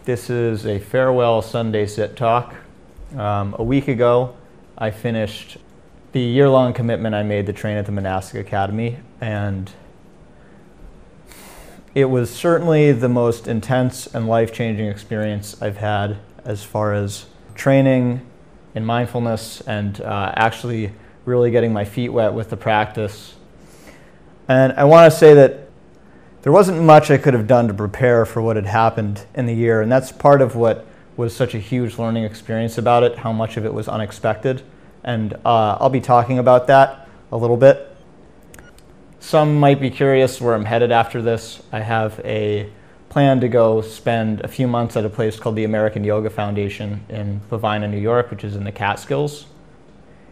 This is a farewell Sunday sit talk. A week ago, I finished the year-long commitment I made to train at the Monastic Academy, and it was certainly the most intense and life-changing experience I've had as far as training in mindfulness and actually really getting my feet wet with the practice. And I want to say that there wasn't much I could have done to prepare for what had happened in the year, and that's part of what was such a huge learning experience about it, how much of it was unexpected. And I'll be talking about that a little bit. Some might be curious where I'm headed after this. I have a plan to go spend a few months at a place called the American Yoga Foundation in Pavina, New York, which is in the Catskills.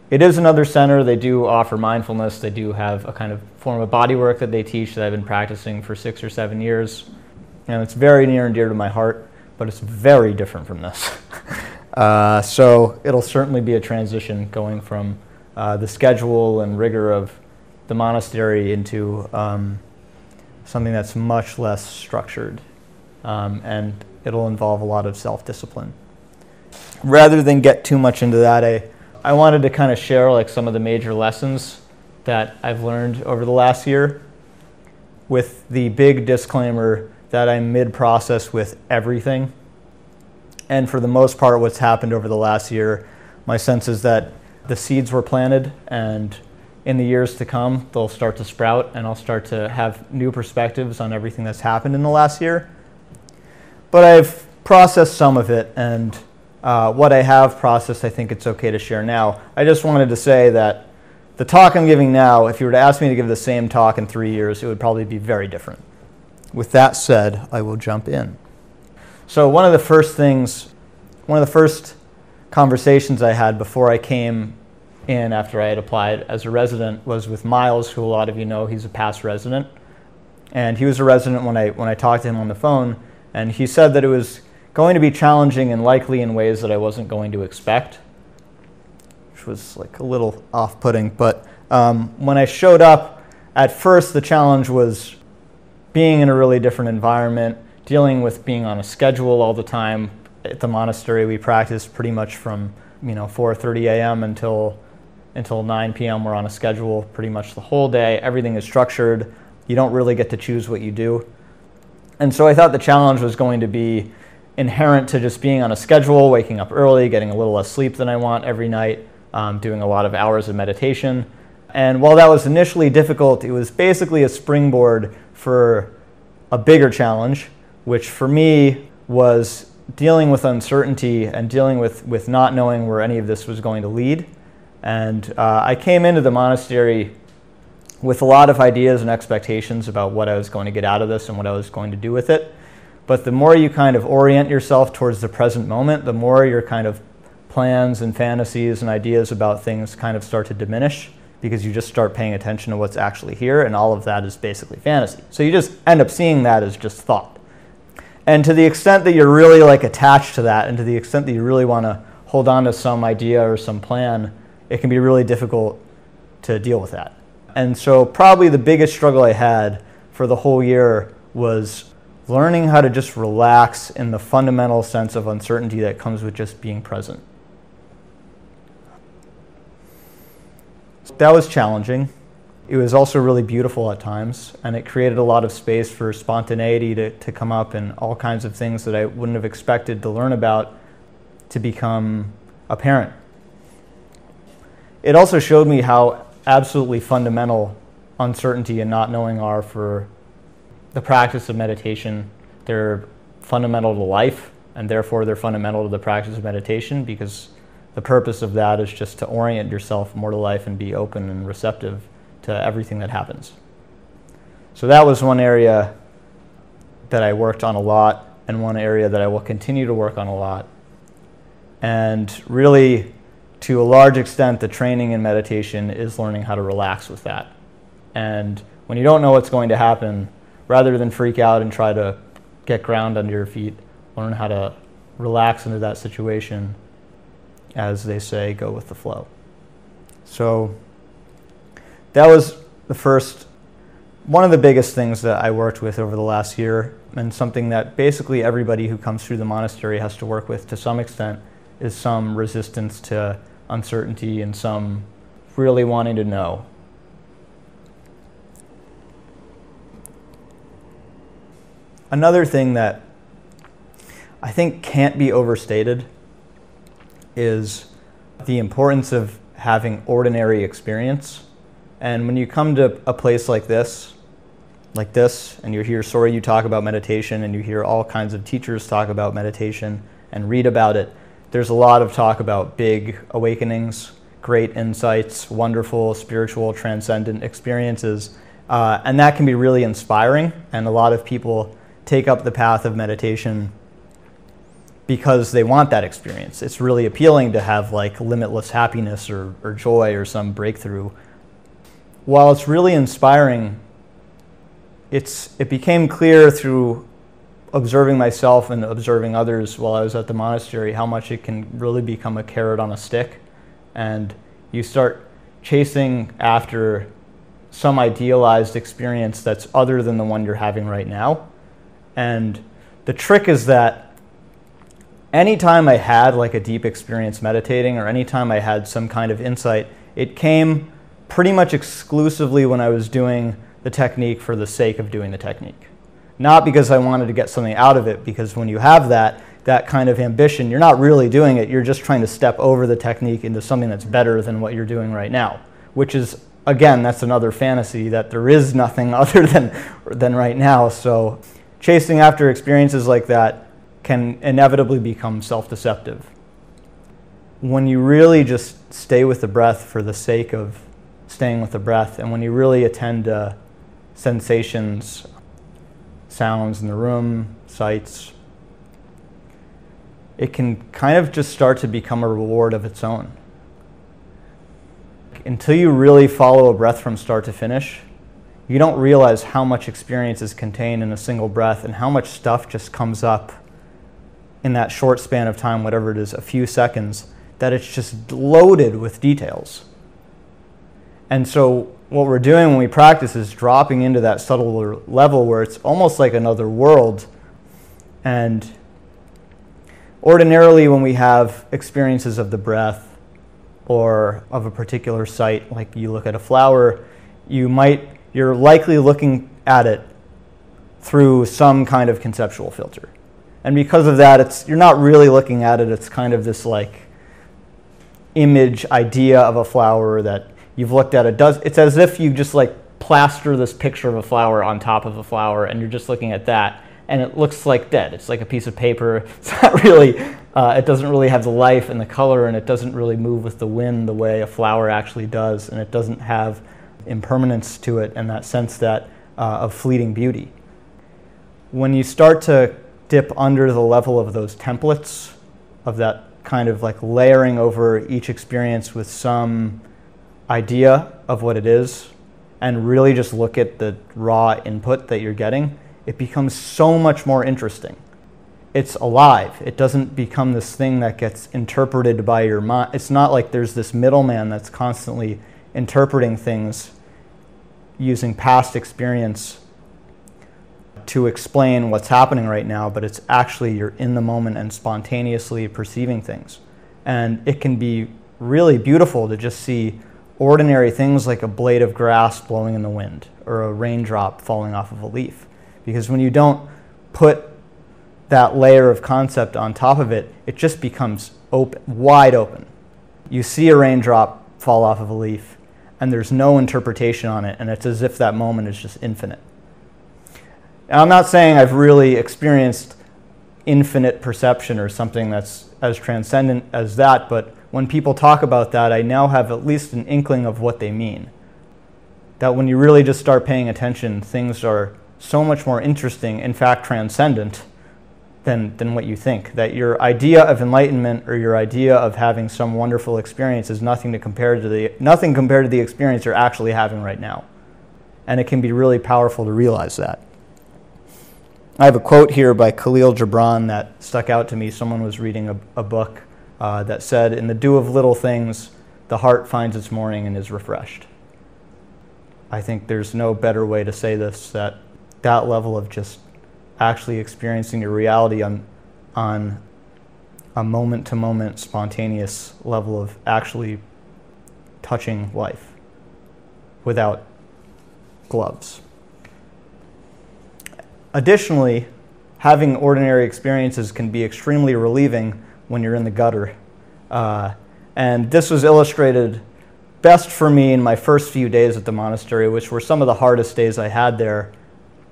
It is another center. They do offer mindfulness. They do have a kind of form of bodywork that they teach that I've been practicing for 6 or 7 years. And it's very near and dear to my heart, but it's very different from this. So it'll certainly be a transition going from the schedule and rigor of the monastery into something that's much less structured. And it'll involve a lot of self-discipline. Rather than get too much into that, I wanted to kind of share like some of the major lessons that I've learned over the last year, with the big disclaimer that I'm mid-process with everything. And for the most part, what's happened over the last year, my sense is that the seeds were planted, and in the years to come, they'll start to sprout, and I'll start to have new perspectives on everything that's happened in the last year. But I've processed some of it, and what I have processed, I think it's okay to share now. I just wanted to say that the talk I'm giving now, if you were to ask me to give the same talk in 3 years, it would probably be very different. With that said, I will jump in. So one of the first conversations I had before I came in after I had applied as a resident was with Miles, who a lot of you know. He's a past resident. And he was a resident when I talked to him on the phone, and he said that it was going to be challenging and likely in ways that I wasn't going to expect, which was like a little off-putting. But when I showed up, at first the challenge was being in a really different environment, dealing with being on a schedule all the time. At the monastery, we practice pretty much from 4:30 a.m. until 9 p.m. We're on a schedule pretty much the whole day. Everything is structured. You don't really get to choose what you do. And so I thought the challenge was going to be inherent to just being on a schedule, waking up early, getting a little less sleep than I want every night, doing a lot of hours of meditation. And while that was initially difficult, it was basically a springboard for a bigger challenge, which for me was dealing with uncertainty and dealing with not knowing where any of this was going to lead. And I came into the monastery with a lot of ideas and expectations about what I was going to get out of this and what I was going to do with it. But the more you kind of orient yourself towards the present moment, the more your kind of plans and fantasies and ideas about things kind of start to diminish, because you just start paying attention to what's actually here, and all of that is basically fantasy. So you just end up seeing that as just thought. And to the extent that you're really like attached to that, and to the extent that you really want to hold on to some idea or some plan, it can be really difficult to deal with that. And so probably the biggest struggle I had for the whole year was learning how to just relax in the fundamental sense of uncertainty that comes with just being present. That was challenging. It was also really beautiful at times, and it created a lot of space for spontaneity to come up, and all kinds of things that I wouldn't have expected to learn about to become apparent. It also showed me how absolutely fundamental uncertainty and not knowing are for the practice of meditation. They're fundamental to life, and therefore they're fundamental to the practice of meditation, because the purpose of that is just to orient yourself more to life and be open and receptive to everything that happens. So that was one area that I worked on a lot, and one area that I will continue to work on a lot. And really, to a large extent, the training in meditation is learning how to relax with that. And when you don't know what's going to happen, rather than freak out and try to get ground under your feet, learn how to relax into that situation. As they say, go with the flow. So that was the first One of the biggest things that I worked with over the last year, and something that basically everybody who comes through the monastery has to work with to some extent, is some resistance to uncertainty and some really wanting to know. Another thing that I think can't be overstated is the importance of having ordinary experience. And when you come to a place like this, and you hear Soryu talk about meditation, and you hear all kinds of teachers talk about meditation and read about it, there's a lot of talk about big awakenings, great insights, wonderful spiritual transcendent experiences. And that can be really inspiring, and a lot of people take up the path of meditation because they want that experience. It's really appealing to have like limitless happiness or joy or some breakthrough. While it's really inspiring, it became clear through observing myself and observing others while I was at the monastery how much it can really become a carrot on a stick. And you start chasing after some idealized experience that's other than the one you're having right now. And the trick is that anytime I had like a deep experience meditating, or anytime I had some kind of insight, it came pretty much exclusively when I was doing the technique for the sake of doing the technique. Not because I wanted to get something out of it, because when you have that kind of ambition, you're not really doing it, you're just trying to step over the technique into something that's better than what you're doing right now, which is, again, that's another fantasy, that there is nothing other than right now. So chasing after experiences like that can inevitably become self-deceptive. When you really just stay with the breath for the sake of staying with the breath, and when you really attend to sensations, sounds in the room, sights, it can kind of just start to become a reward of its own. Until you really follow a breath from start to finish, you don't realize how much experience is contained in a single breath and how much stuff just comes up in that short span of time, whatever it is, a few seconds, that it's just loaded with details. And so what we're doing when we practice is dropping into that subtler level where it's almost like another world. And ordinarily when we have experiences of the breath or of a particular sight, like you look at a flower, you're likely looking at it through some kind of conceptual filter. And because of that, you're not really looking at it, it's kind of this like image idea of a flower that you've looked at. It's as if you just like plaster this picture of a flower on top of a flower and you're just looking at that, and it looks like dead. It's like a piece of paper. It's not really, it doesn't really have the life and the color, and it doesn't really move with the wind the way a flower actually does, and it doesn't have impermanence to it and that sense that of fleeting beauty. When you start to dip under the level of those templates, of that kind of like layering over each experience with some idea of what it is, and really just look at the raw input that you're getting, it becomes so much more interesting. It's alive. It doesn't become this thing that gets interpreted by your mind. It's not like there's this middleman that's constantly interpreting things using past experience to explain what's happening right now, but it's actually you're in the moment and spontaneously perceiving things. And it can be really beautiful to just see ordinary things like a blade of grass blowing in the wind or a raindrop falling off of a leaf. Because when you don't put that layer of concept on top of it, it just becomes wide open. You see a raindrop fall off of a leaf, and there's no interpretation on it, and it's as if that moment is just infinite. And I'm not saying I've really experienced infinite perception or something that's as transcendent as that, but when people talk about that, I now have at least an inkling of what they mean. That when you really just start paying attention, things are so much more interesting, in fact transcendent, than what you think. That your idea of enlightenment or your idea of having some wonderful experience is nothing compared to the experience you're actually having right now. And it can be really powerful to realize that. I have a quote here by Khalil Gibran that stuck out to me. Someone was reading a book that said, "In the dew of little things, the heart finds its morning and is refreshed." I think there's no better way to say this, that level of just actually experiencing your reality on a moment-to-moment spontaneous level of actually touching life without gloves. Additionally, having ordinary experiences can be extremely relieving when you're in the gutter. And this was illustrated best for me in my first few days at the monastery, which were some of the hardest days I had there,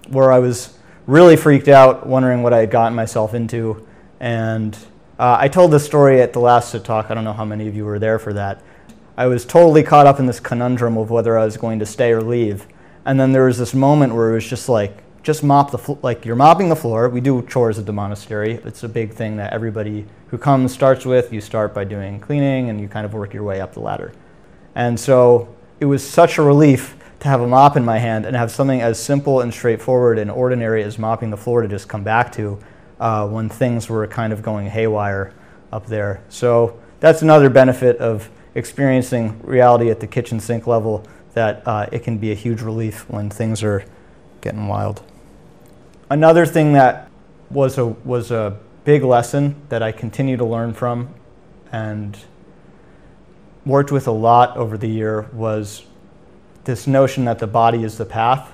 where I was really freaked out, wondering what I had gotten myself into. And I told this story at the last talk. I don't know how many of you were there for that. I was totally caught up in this conundrum of whether I was going to stay or leave. And then there was this moment where it was just like, just mop the floor, like you're mopping the floor. We do chores at the monastery. It's a big thing that everybody who comes starts with. You start by doing cleaning and you kind of work your way up the ladder. And so it was such a relief to have a mop in my hand and have something as simple and straightforward and ordinary as mopping the floor to just come back to when things were kind of going haywire up there. So that's another benefit of experiencing reality at the kitchen sink level, that it can be a huge relief when things are getting wild. Another thing that was a big lesson that I continue to learn from and worked with a lot over the year was this notion that the body is the path.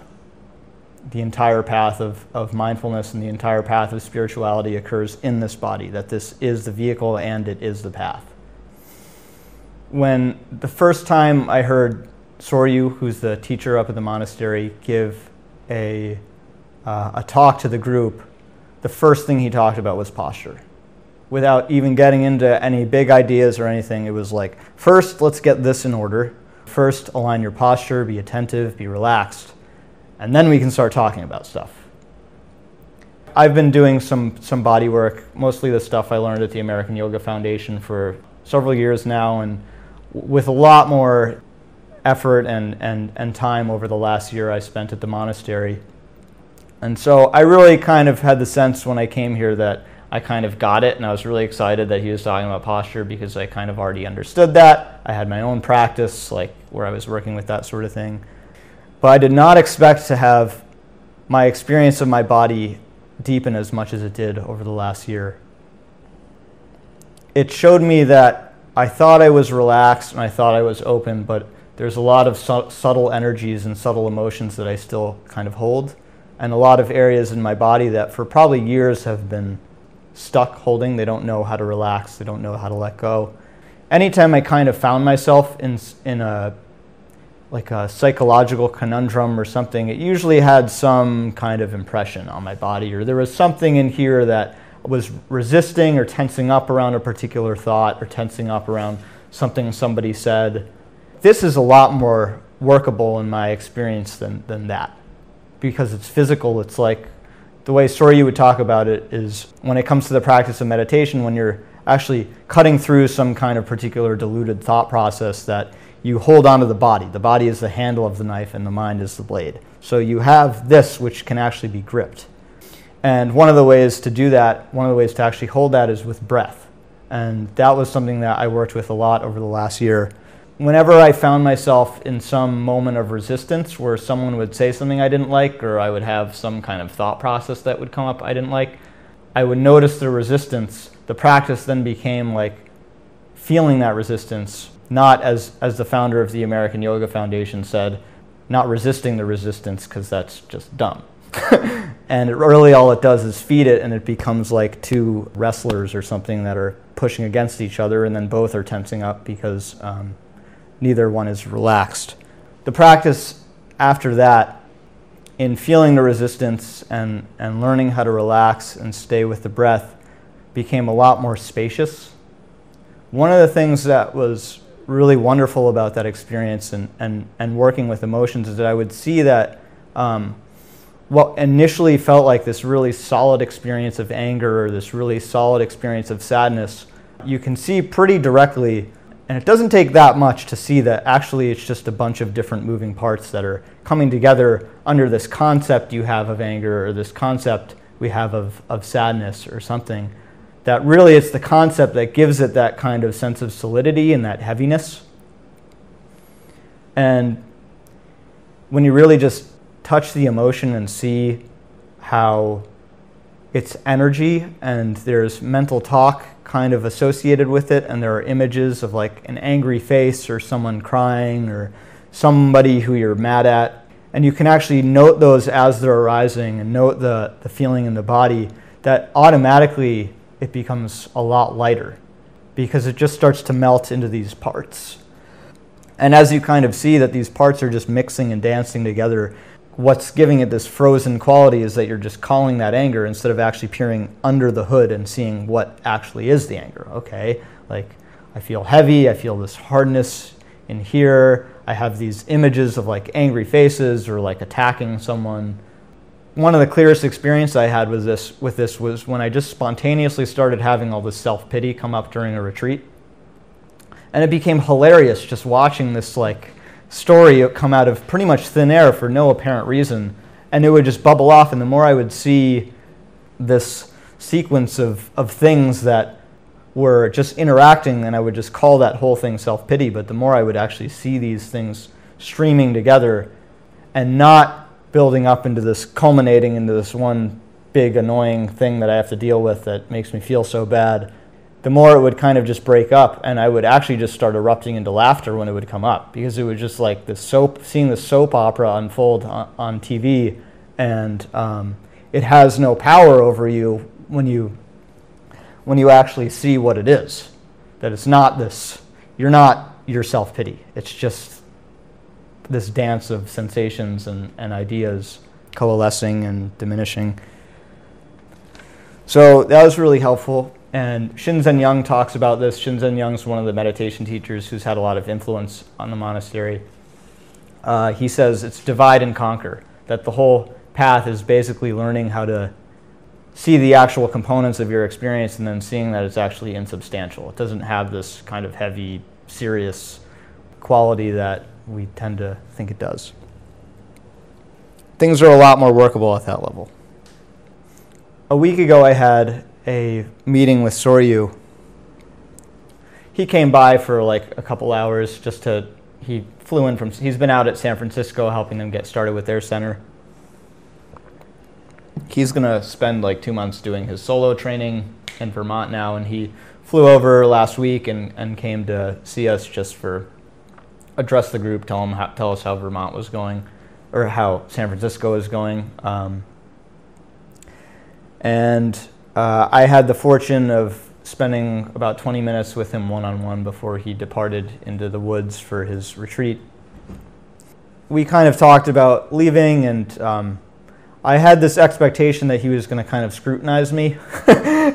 The entire path of mindfulness and the entire path of spirituality occurs in this body, that this is the vehicle and it is the path. When the first time I heard Soryu, who's the teacher up at the monastery, give a talk to the group, the first thing he talked about was posture. Without even getting into any big ideas or anything, it was like, first, let's get this in order. First, align your posture, be attentive, be relaxed, and then we can start talking about stuff. I've been doing some body work, mostly the stuff I learned at the American Yoga Foundation for several years now, and with a lot more effort and time over the last year I spent at the monastery. And so I really kind of had the sense when I came here that I kind of got it, and I was really excited that he was talking about posture because I kind of already understood that. I had my own practice, like where I was working with that sort of thing. But I did not expect to have my experience of my body deepen as much as it did over the last year. It showed me that I thought I was relaxed and I thought I was open, but there's a lot of subtle energies and subtle emotions that I still kind of hold, and a lot of areas in my body that for probably years have been stuck holding. They don't know how to relax. They don't know how to let go. Anytime I kind of found myself in a psychological conundrum or something, it usually had some kind of impression on my body, or there was something in here that was resisting or tensing up around a particular thought or tensing up around something somebody said. This is a lot more workable in my experience than that, because it's physical. It's like the way Soryu would talk about it is when it comes to the practice of meditation, when you're actually cutting through some kind of particular diluted thought process, that you hold onto the body. The body is the handle of the knife and the mind is the blade. So you have this which can actually be gripped. And one of the ways to do that, one of the ways to actually hold that is with breath. And that was something that I worked with a lot over the last year. Whenever I found myself in some moment of resistance where someone would say something I didn't like, or I would have some kind of thought process that would come up I didn't like, I would notice the resistance. The practice then became like feeling that resistance, not as the founder of the American Yoga Foundation said, not resisting the resistance, because that's just dumb. And really all it does is feed it, and it becomes like two wrestlers or something that are pushing against each other, and then both are tensing up because neither one is relaxed. The practice after that, in feeling the resistance and learning how to relax and stay with the breath, became a lot more spacious. One of the things that was really wonderful about that experience and working with emotions is that I would see that what initially felt like this really solid experience of anger or this really solid experience of sadness, you can see pretty directly, and it doesn't take that much to see that actually it's just a bunch of different moving parts that are coming together under this concept you have of anger, or this concept we have of sadness or something. That really it's the concept that gives it that kind of sense of solidity and that heaviness. And when you really just touch the emotion and see how it's energy and there's mental talk kind of associated with it, and there are images of like an angry face or someone crying or somebody who you're mad at, and you can actually note those as they're arising and note the feeling in the body, that automatically it becomes a lot lighter because it just starts to melt into these parts. And as you kind of see that these parts are just mixing and dancing together, what's giving it this frozen quality is that you're just calling that anger instead of actually peering under the hood and seeing what actually is the anger. Okay, like I feel heavy, I feel this hardness in here, I have these images of like angry faces or like attacking someone. One of the clearest experiences I had with this was when I just spontaneously started having all this self-pity come up during a retreat. And it became hilarious just watching this like story come out of pretty much thin air for no apparent reason, and it would just bubble off, and the more I would see this sequence of things that were just interacting, and I would just call that whole thing self-pity, but the more I would actually see these things streaming together and not building up into this, culminating into this one big annoying thing that I have to deal with that makes me feel so bad, the more it would kind of just break up, and I would actually just start erupting into laughter when it would come up, because it was just like seeing the soap opera unfold on TV, and it has no power over you when you actually see what it is. That it's not this, you're not your self-pity. It's just this dance of sensations and ideas coalescing and diminishing. So that was really helpful. And Shinzen Young talks about this. Shinzen Young's one of the meditation teachers who's had a lot of influence on the monastery. He says it's divide and conquer, that the whole path is basically learning how to see the actual components of your experience and then seeing that it's actually insubstantial. It doesn't have this kind of heavy, serious quality that we tend to think it does. Things are a lot more workable at that level. A week ago I had a meeting with Soryu. He came by for like a couple hours he flew in he's been out at San Francisco helping them get started with their center. He's gonna spend like 2 months doing his solo training in Vermont now, and he flew over last week and came to see us just for address the group, tell us how Vermont was going, or how San Francisco is going. I had the fortune of spending about 20 minutes with him one-on-one before he departed into the woods for his retreat. We kind of talked about leaving, and I had this expectation that he was going to kind of scrutinize me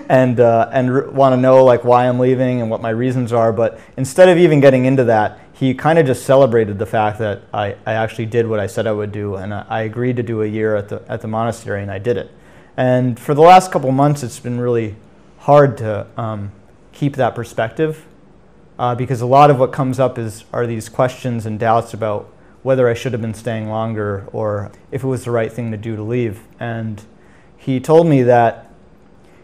and want to know like why I'm leaving and what my reasons are. But instead of even getting into that, he kind of just celebrated the fact that I actually did what I said I would do, and I agreed to do a year at the monastery, and I did it. And for the last couple months, it's been really hard to keep that perspective because a lot of what comes up are these questions and doubts about whether I should have been staying longer or if it was the right thing to do to leave. And he told me that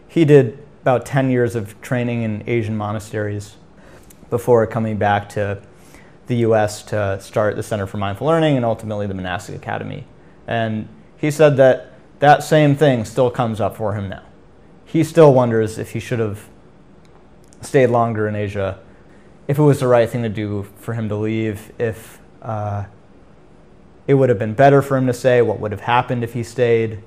he did about 10 years of training in Asian monasteries before coming back to the US to start the Center for Mindful Learning and ultimately the Monastic Academy. And he said that same thing still comes up for him now. He still wonders if he should have stayed longer in Asia, if it was the right thing to do for him to leave, if it would have been better for him to stay, what would have happened if he stayed.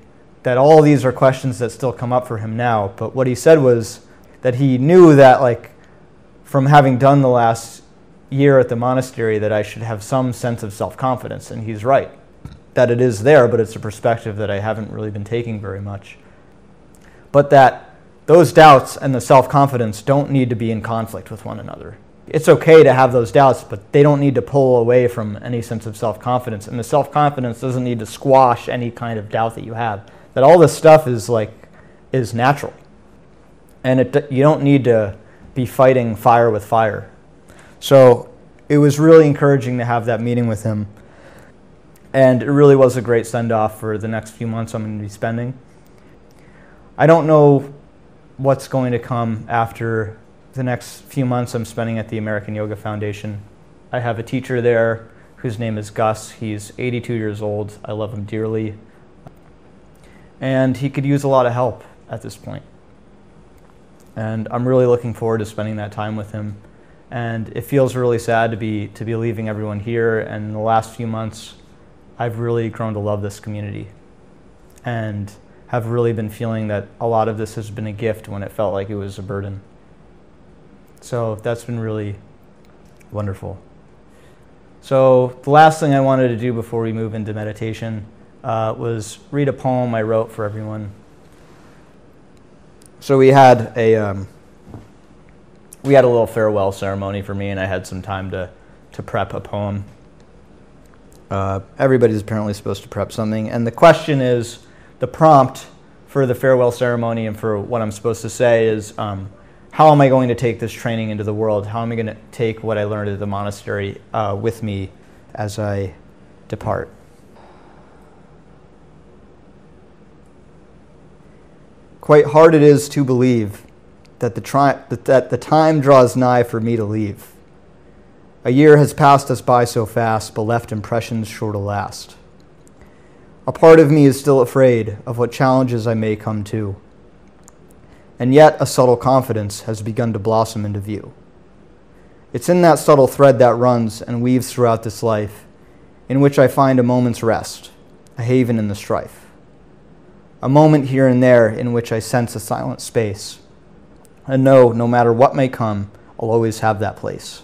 That all these are questions that still come up for him now. But what he said was that he knew that like from having done the last year at the monastery that I should have some sense of self-confidence, and he's right. That it is there, but it's a perspective that I haven't really been taking very much. But that those doubts and the self-confidence don't need to be in conflict with one another. It's okay to have those doubts, but they don't need to pull away from any sense of self-confidence. And the self-confidence doesn't need to squash any kind of doubt that you have. That all this stuff is natural. And you don't need to be fighting fire with fire. So it was really encouraging to have that meeting with him. And it really was a great send-off for the next few months I'm going to be spending. I don't know what's going to come after the next few months I'm spending at the American Yoga Foundation. I have a teacher there whose name is Gus. He's 82 years old. I love him dearly. And he could use a lot of help at this point. And I'm really looking forward to spending that time with him. And it feels really sad to be leaving everyone here. And in the last few months, I've really grown to love this community and have really been feeling that a lot of this has been a gift when it felt like it was a burden. So that's been really wonderful. So the last thing I wanted to do before we move into meditation was read a poem I wrote for everyone. So we had a little farewell ceremony for me, and I had some time to prep a poem. Everybody's apparently supposed to prep something, and the question is, the prompt for the farewell ceremony and for what I'm supposed to say is, how am I going to take this training into the world? How am I going to take what I learned at the monastery with me as I depart? Quite hard it is to believe that the time draws nigh for me to leave. A year has passed us by so fast, but left impressions sure to last. A part of me is still afraid of what challenges I may come to, and yet a subtle confidence has begun to blossom into view. It's in that subtle thread that runs and weaves throughout this life, in which I find a moment's rest, a haven in the strife. A moment here and there in which I sense a silent space, and know no matter what may come, I'll always have that place.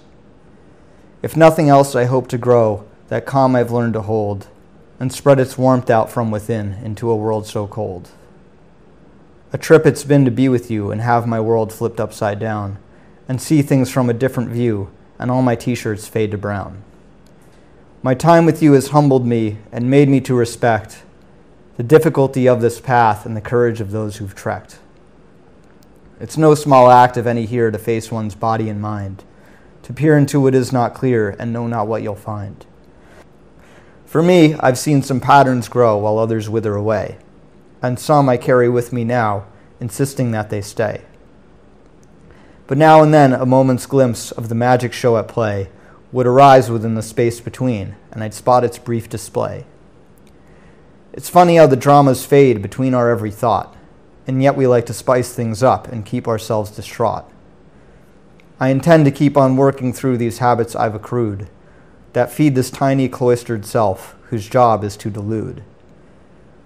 If nothing else, I hope to grow that calm I've learned to hold, and spread its warmth out from within into a world so cold. A trip it's been to be with you and have my world flipped upside down, and see things from a different view, and all my t-shirts fade to brown. My time with you has humbled me and made me to respect the difficulty of this path and the courage of those who've trekked. It's no small act of any here to face one's body and mind, to peer into what is not clear and know not what you'll find. For me, I've seen some patterns grow while others wither away, and some I carry with me now, insisting that they stay. But now and then a moment's glimpse of the magic show at play would arise within the space between, and I'd spot its brief display. It's funny how the dramas fade between our every thought, and yet we like to spice things up and keep ourselves distraught. I intend to keep on working through these habits I've accrued that feed this tiny cloistered self whose job is to delude.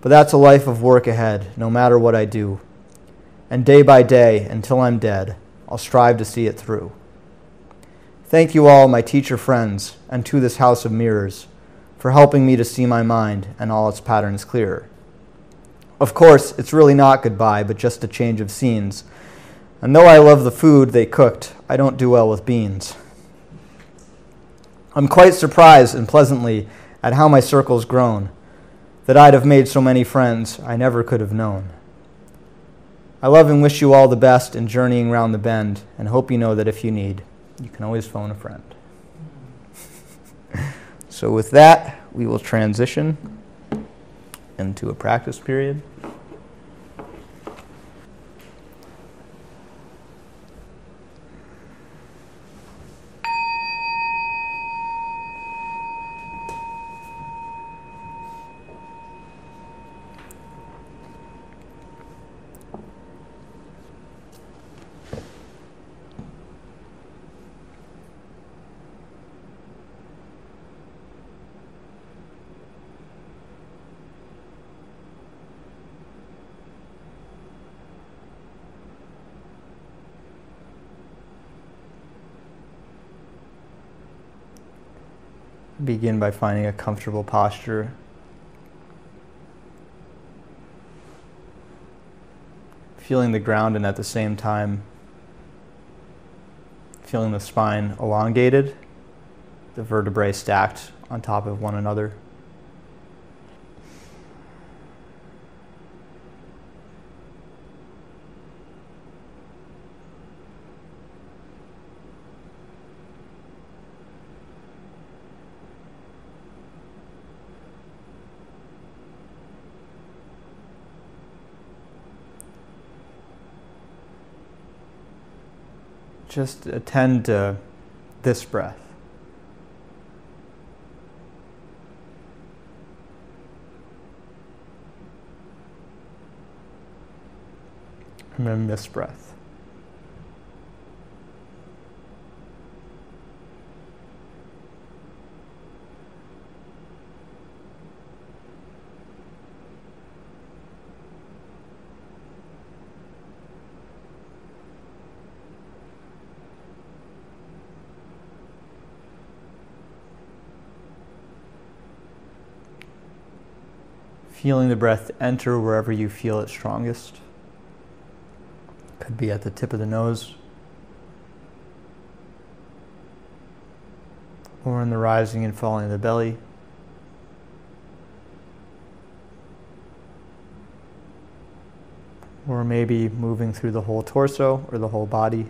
But that's a life of work ahead, no matter what I do. And day by day, until I'm dead, I'll strive to see it through. Thank you all, my teacher friends, and to this house of mirrors, for helping me to see my mind and all its patterns clearer. Of course, it's really not goodbye, but just a change of scenes. And though I love the food they cooked, I don't do well with beans. I'm quite surprised and pleasantly at how my circle's grown, that I'd have made so many friends I never could have known. I love and wish you all the best in journeying round the bend, and hope you know that if you need, you can always phone a friend. So with that, we will transition into a practice period. Begin by finding a comfortable posture. Feeling the ground and at the same time feeling the spine elongated, the vertebrae stacked on top of one another. Just attend to this breath. I'm going to miss breath. Feeling the breath enter wherever you feel it strongest. Could be at the tip of the nose, or in the rising and falling of the belly. Or maybe moving through the whole torso or the whole body.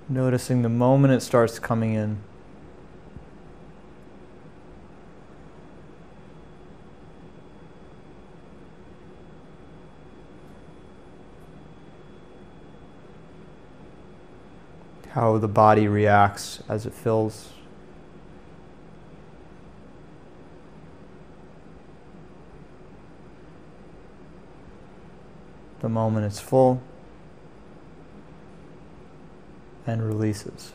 Noticing the moment it starts coming in. How the body reacts as it fills. The moment it's full and releases.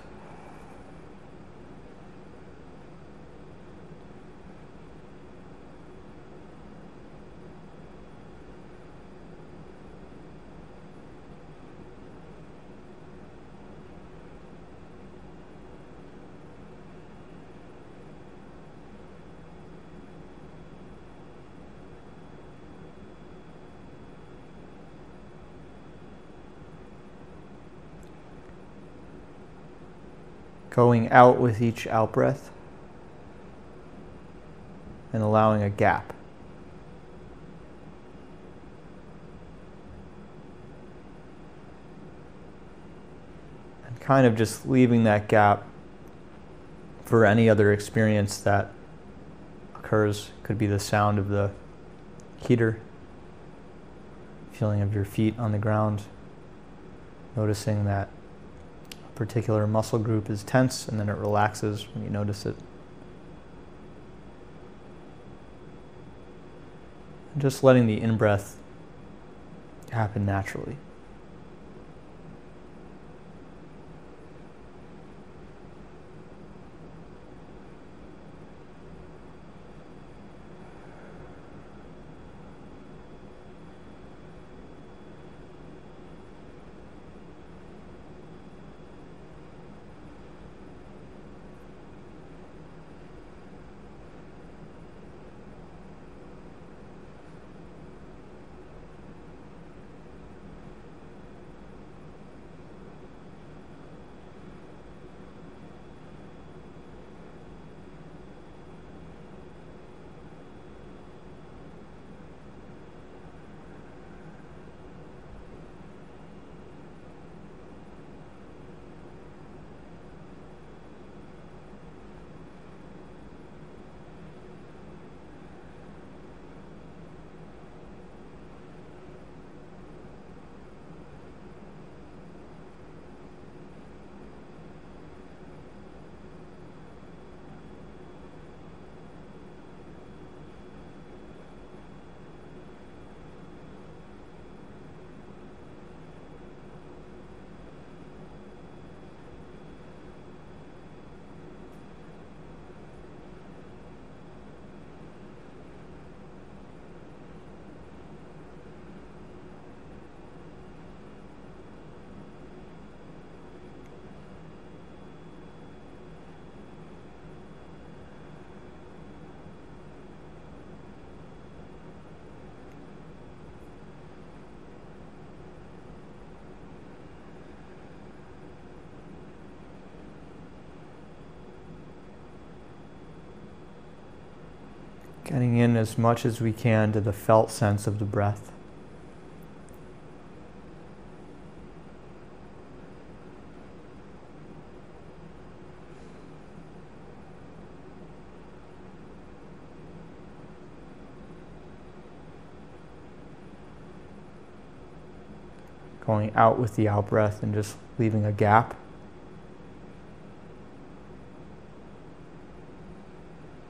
Going out with each out breath and allowing a gap. And kind of just leaving that gap for any other experience that occurs. Could be the sound of the heater, feeling of your feet on the ground, noticing that particular muscle group is tense and then it relaxes when you notice it. And just letting the in-breath happen naturally. Getting in as much as we can to the felt sense of the breath. Going out with the out breath and just leaving a gap.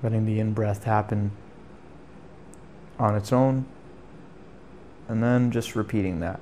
letting the in-breath happen on its own, and then just repeating that.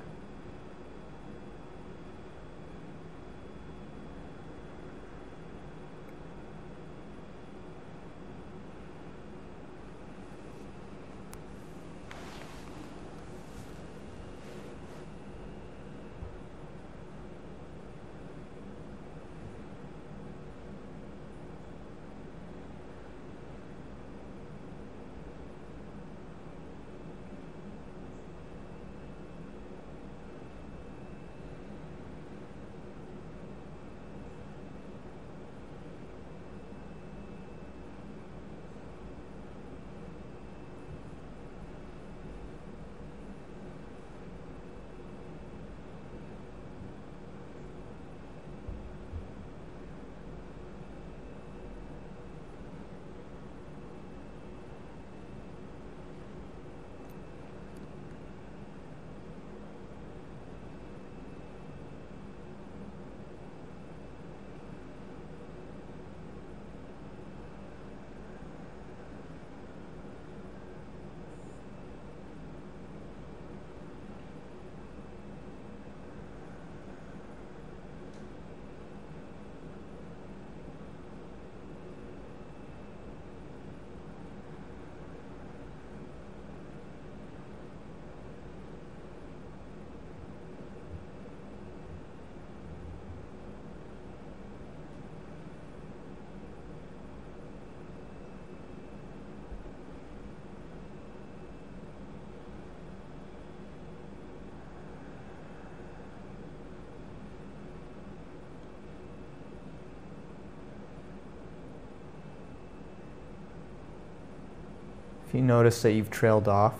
If you notice that you've trailed off,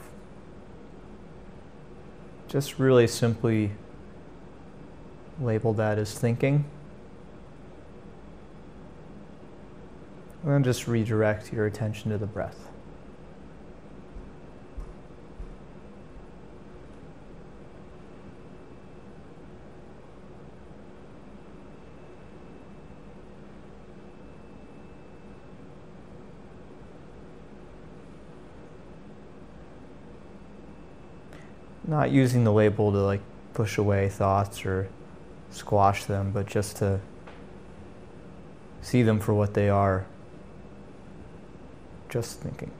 just really simply label that as thinking, and then just redirect your attention to the breath. Not using the label to like push away thoughts or squash them, but just to see them for what they are, just thinking.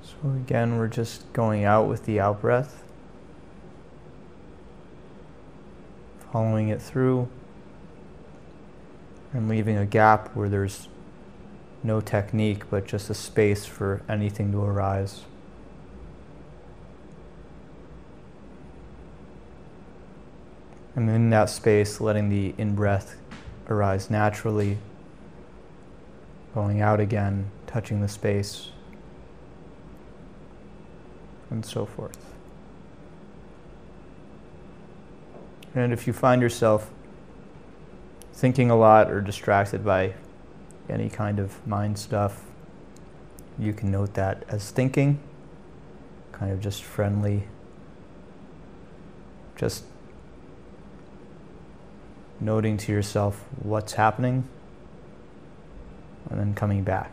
So again, we're just going out with the out breath, following it through, and leaving a gap where there's no technique, but just a space for anything to arise. And in that space, letting the in-breath arise naturally, going out again, touching the space, and so forth. And if you find yourself thinking a lot or distracted by any kind of mind stuff, you can note that as thinking, kind of just friendly, just noting to yourself what's happening, and then coming back.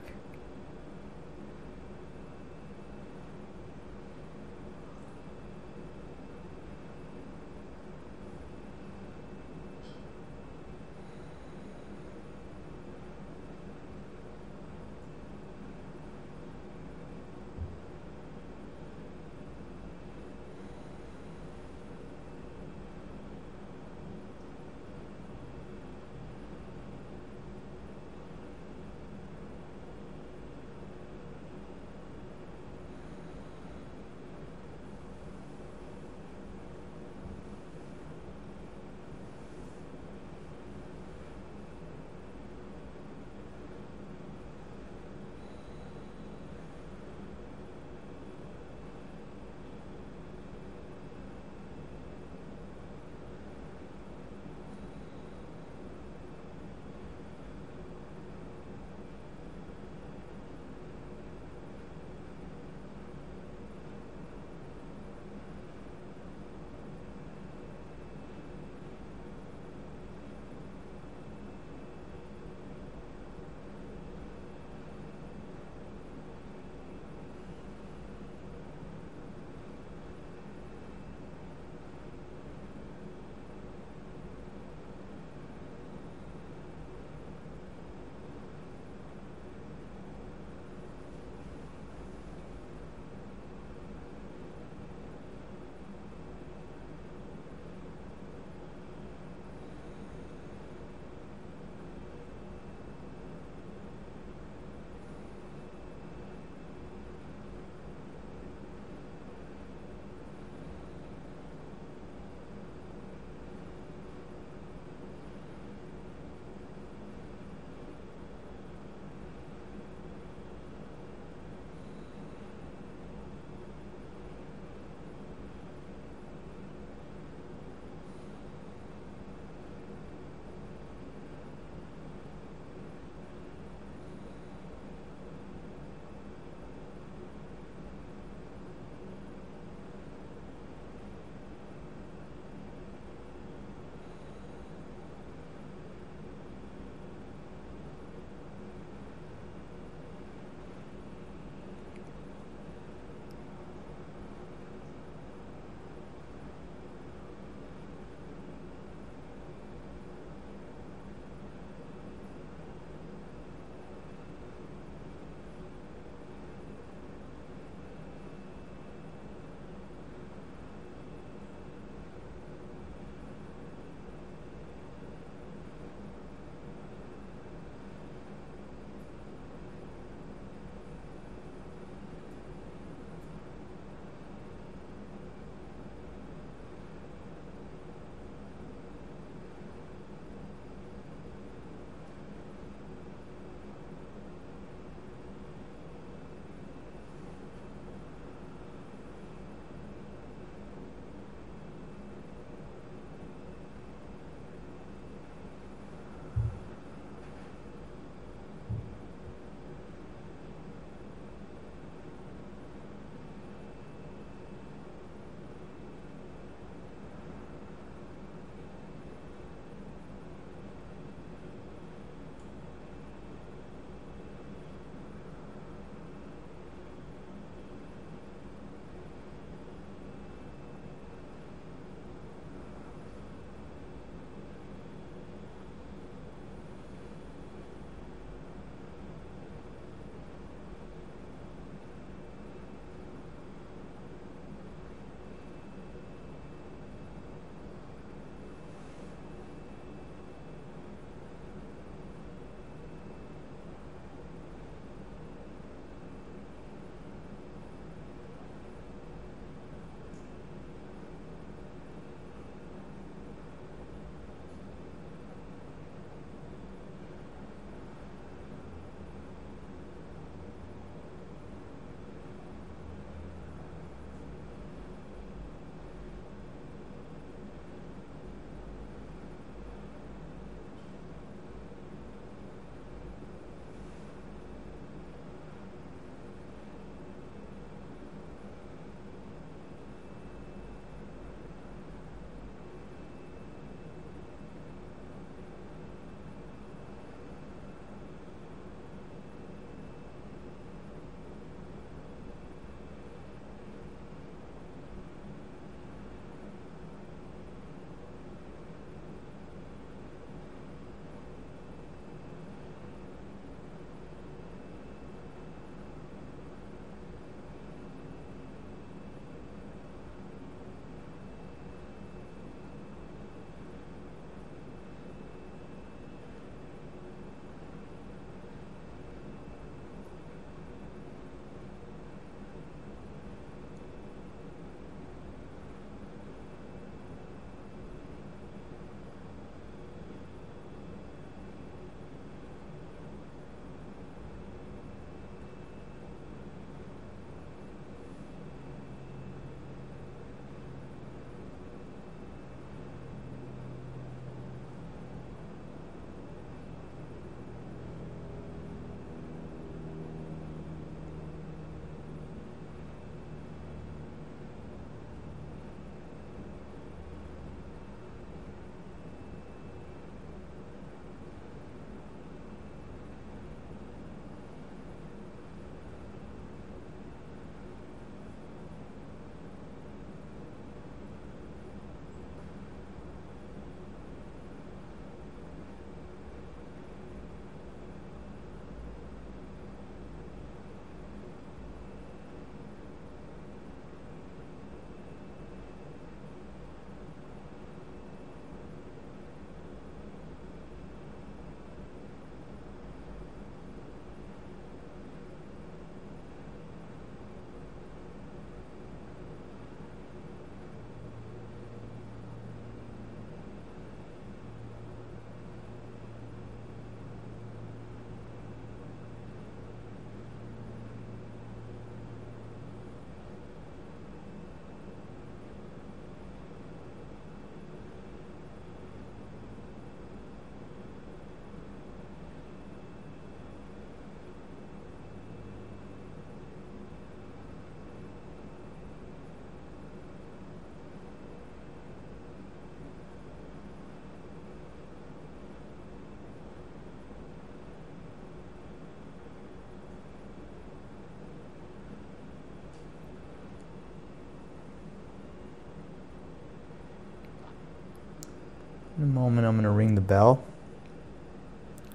In a moment, I'm going to ring the bell.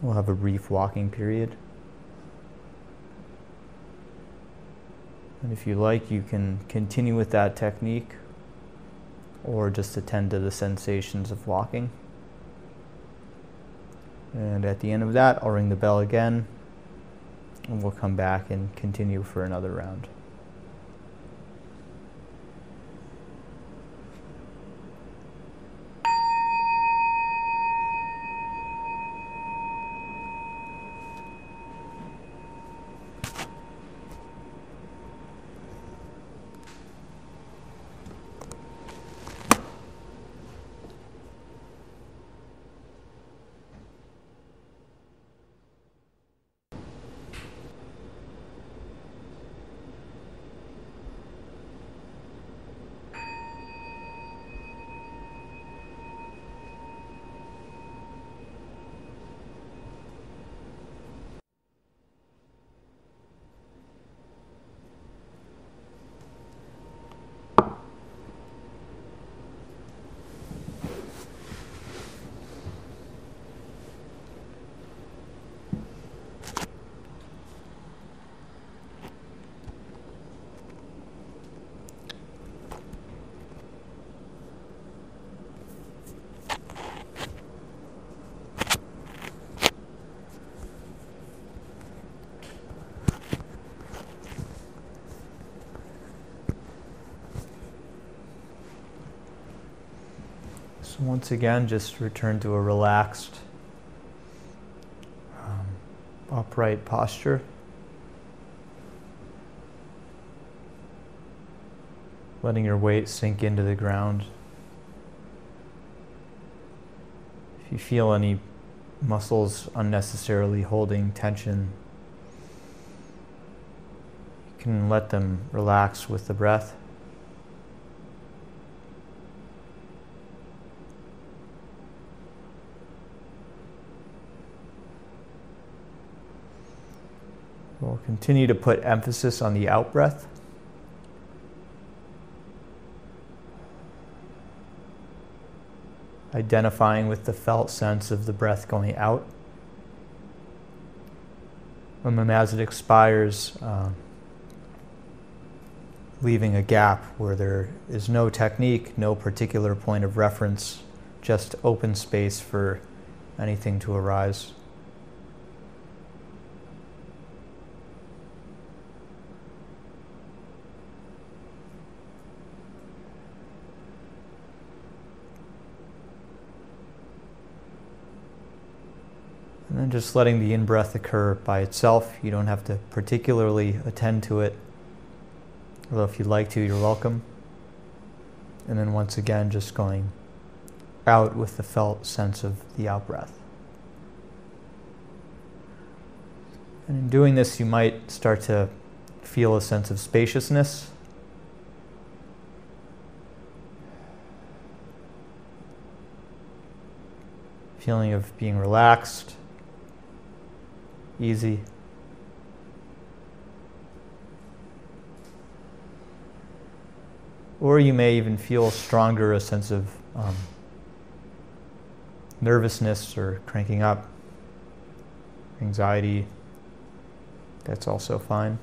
We'll have a brief walking period. And if you like, you can continue with that technique or just attend to the sensations of walking. And at the end of that, I'll ring the bell again, and we'll come back and continue for another round. So once again, just return to a relaxed, upright posture. Letting your weight sink into the ground. If you feel any muscles unnecessarily holding tension, you can let them relax with the breath. We'll continue to put emphasis on the out breath. Identifying with the felt sense of the breath going out. And then as it expires, leaving a gap where there is no technique, no particular point of reference, just open space for anything to arise. And then just letting the in-breath occur by itself. You don't have to particularly attend to it. Although if you'd like to, you're welcome. And then once again, just going out with the felt sense of the out-breath. And in doing this, you might start to feel a sense of spaciousness. Feeling of being relaxed. Easy. Or you may even feel stronger a sense of nervousness or cranking up, anxiety. That's also fine.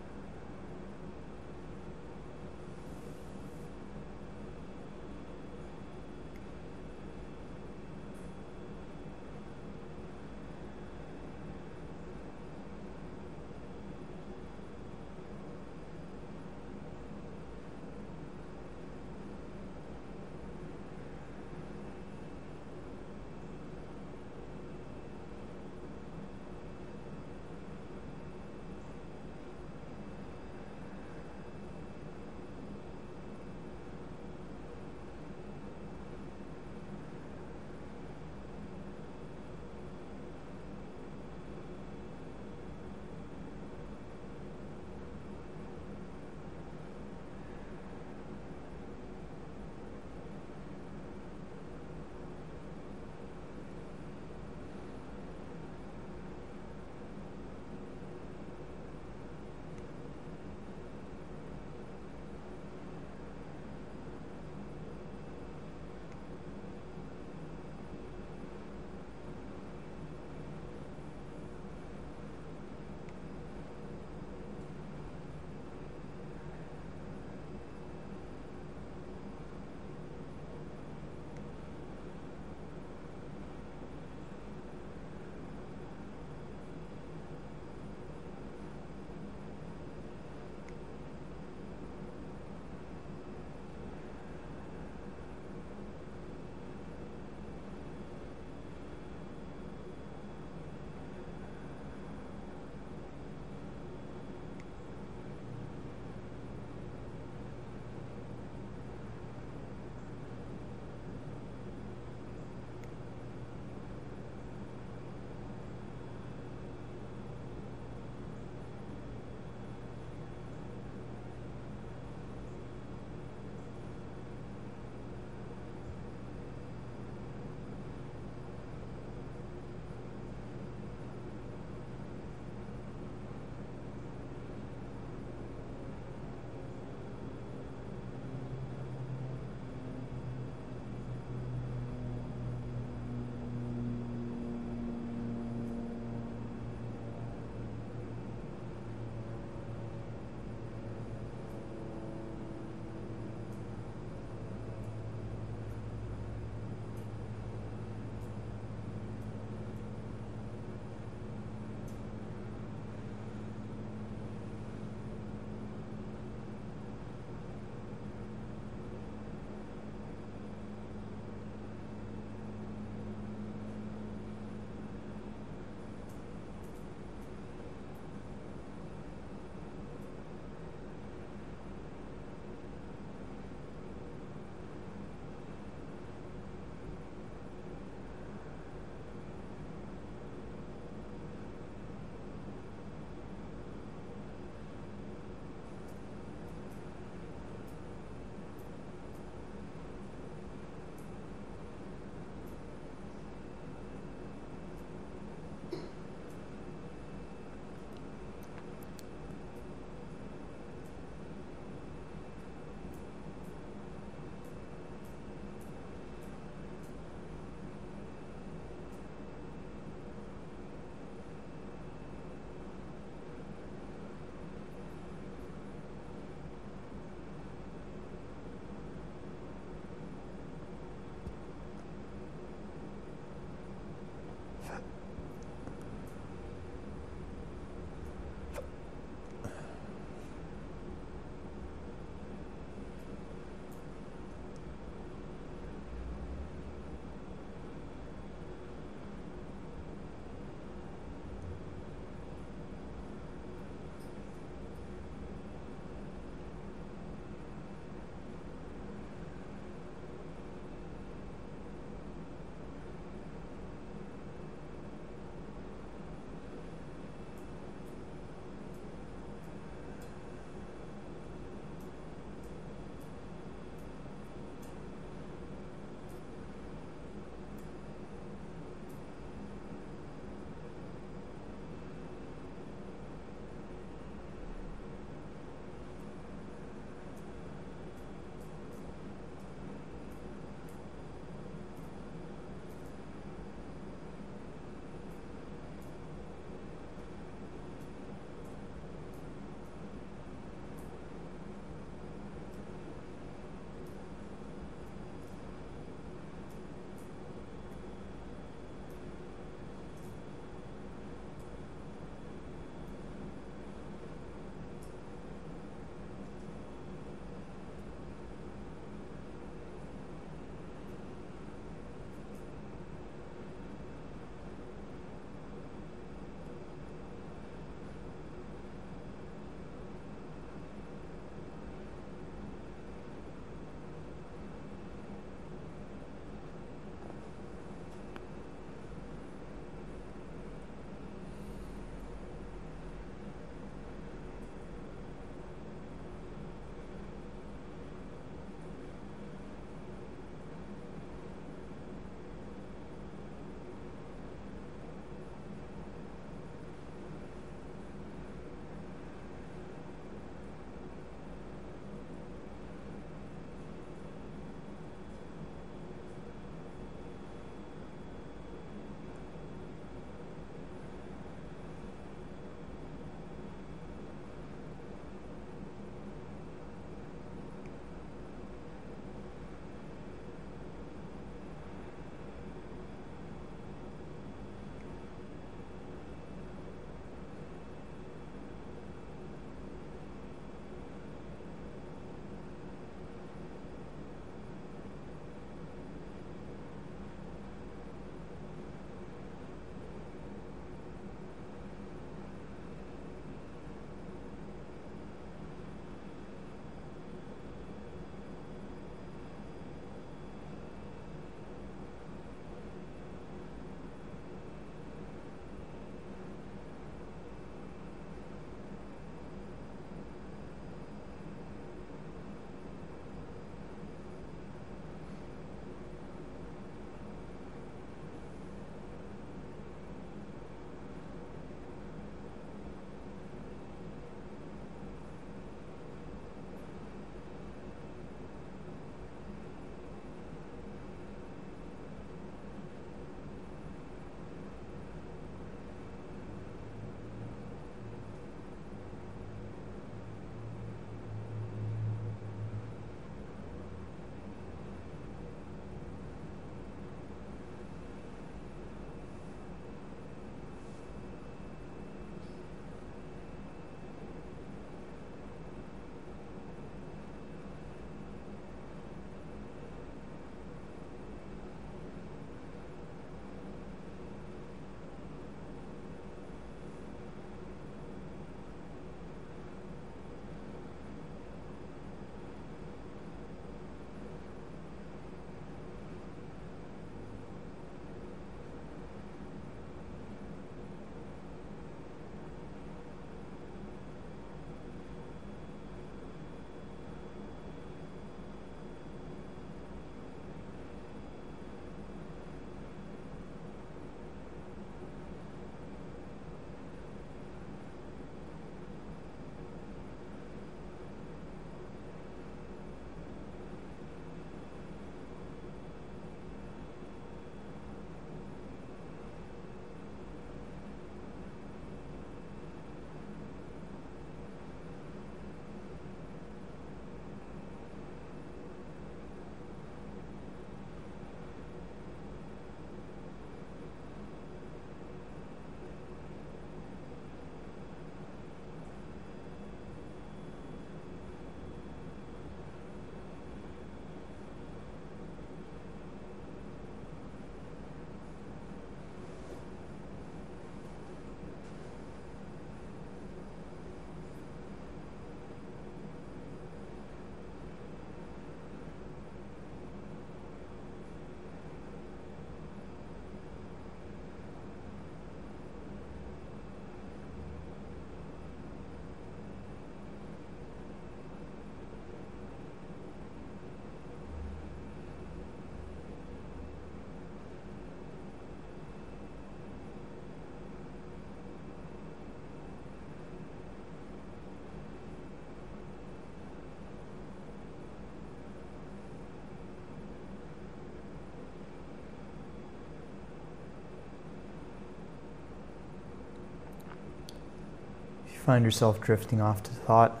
find yourself drifting off to thought,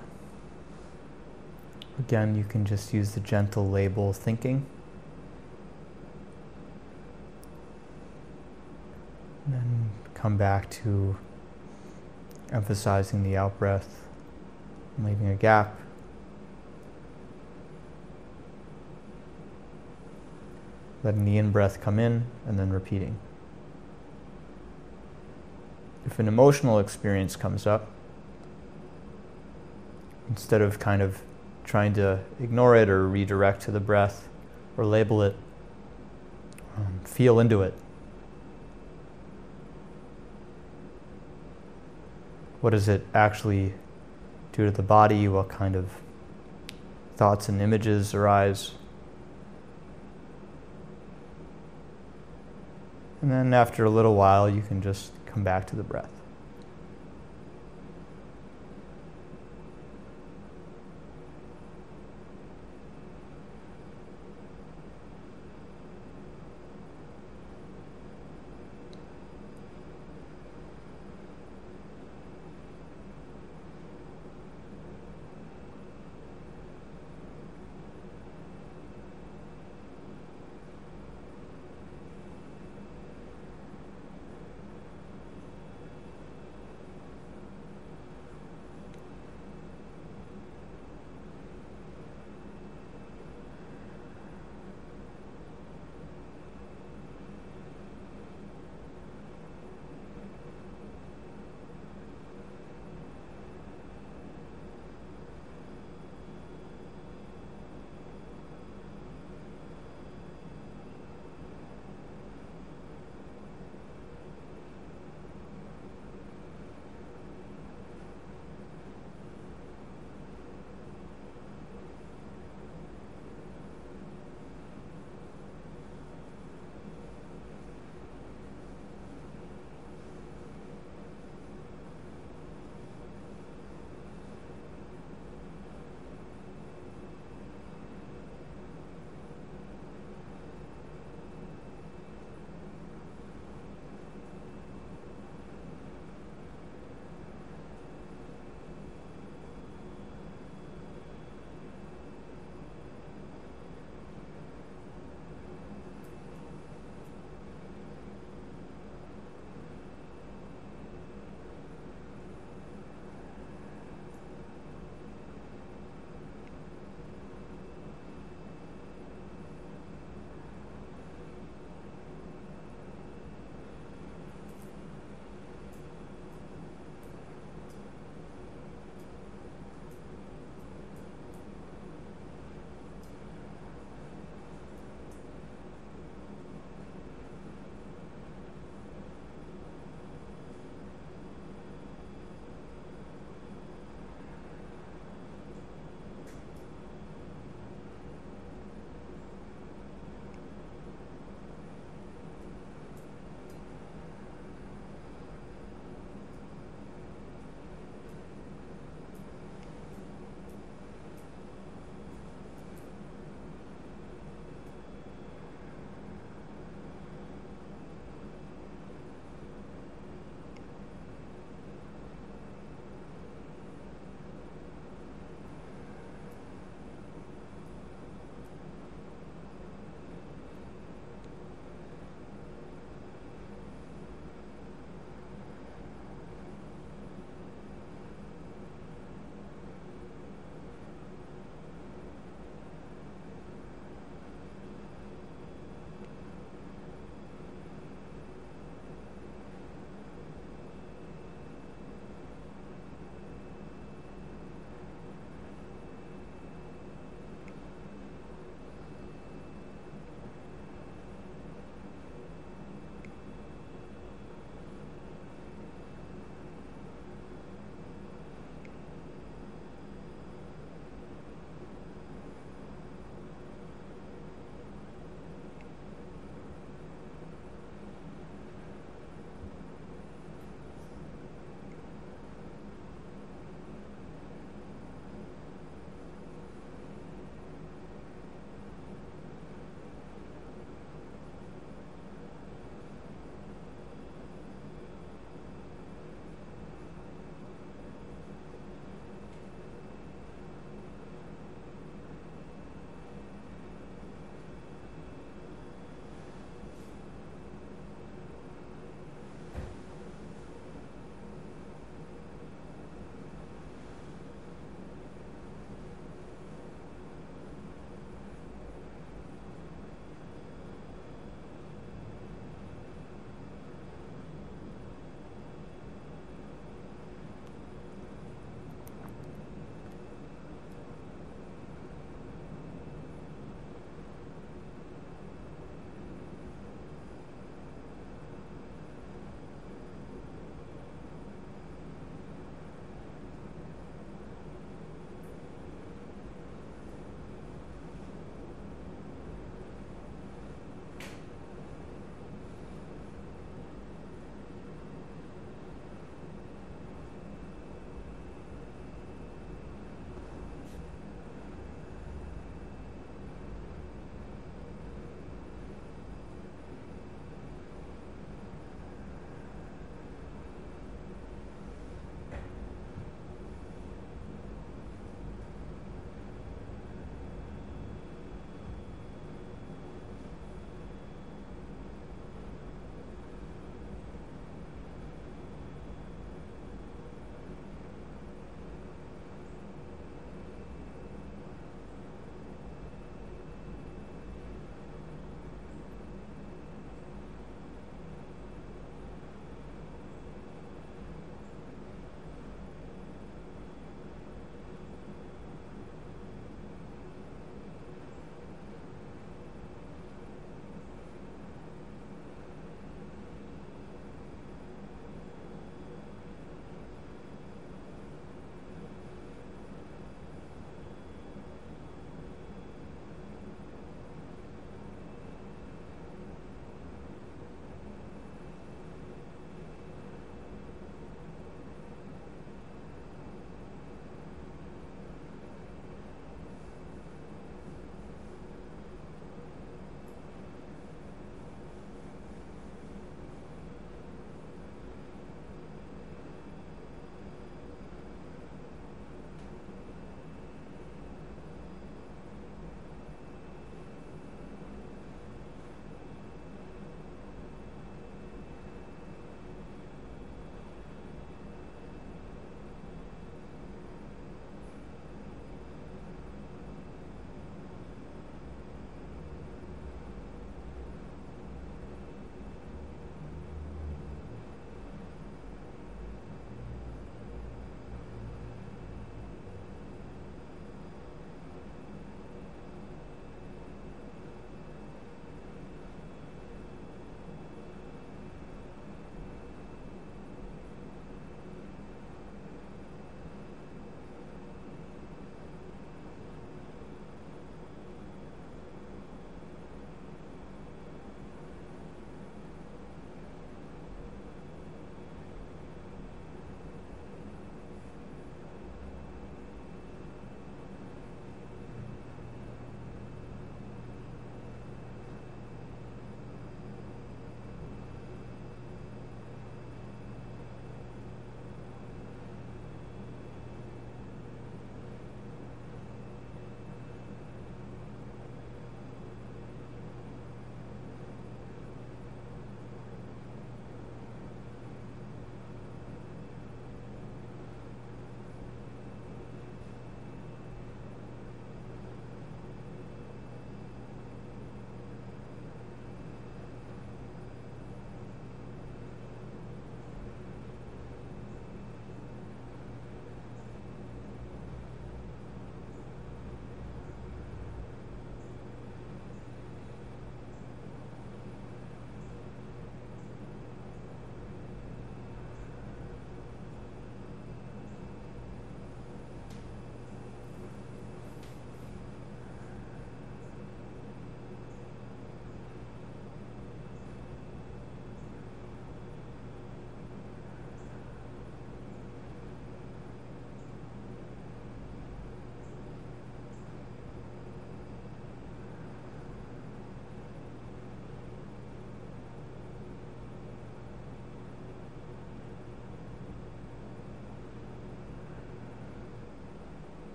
again, you can just use the gentle label thinking. And then come back to emphasizing the out-breath and leaving a gap. Letting the in-breath come in and then repeating. If an emotional experience comes up, instead of kind of trying to ignore it or redirect to the breath or label it, feel into it. What does it actually do to the body? What kind of thoughts and images arise? And then after a little while, you can just come back to the breath.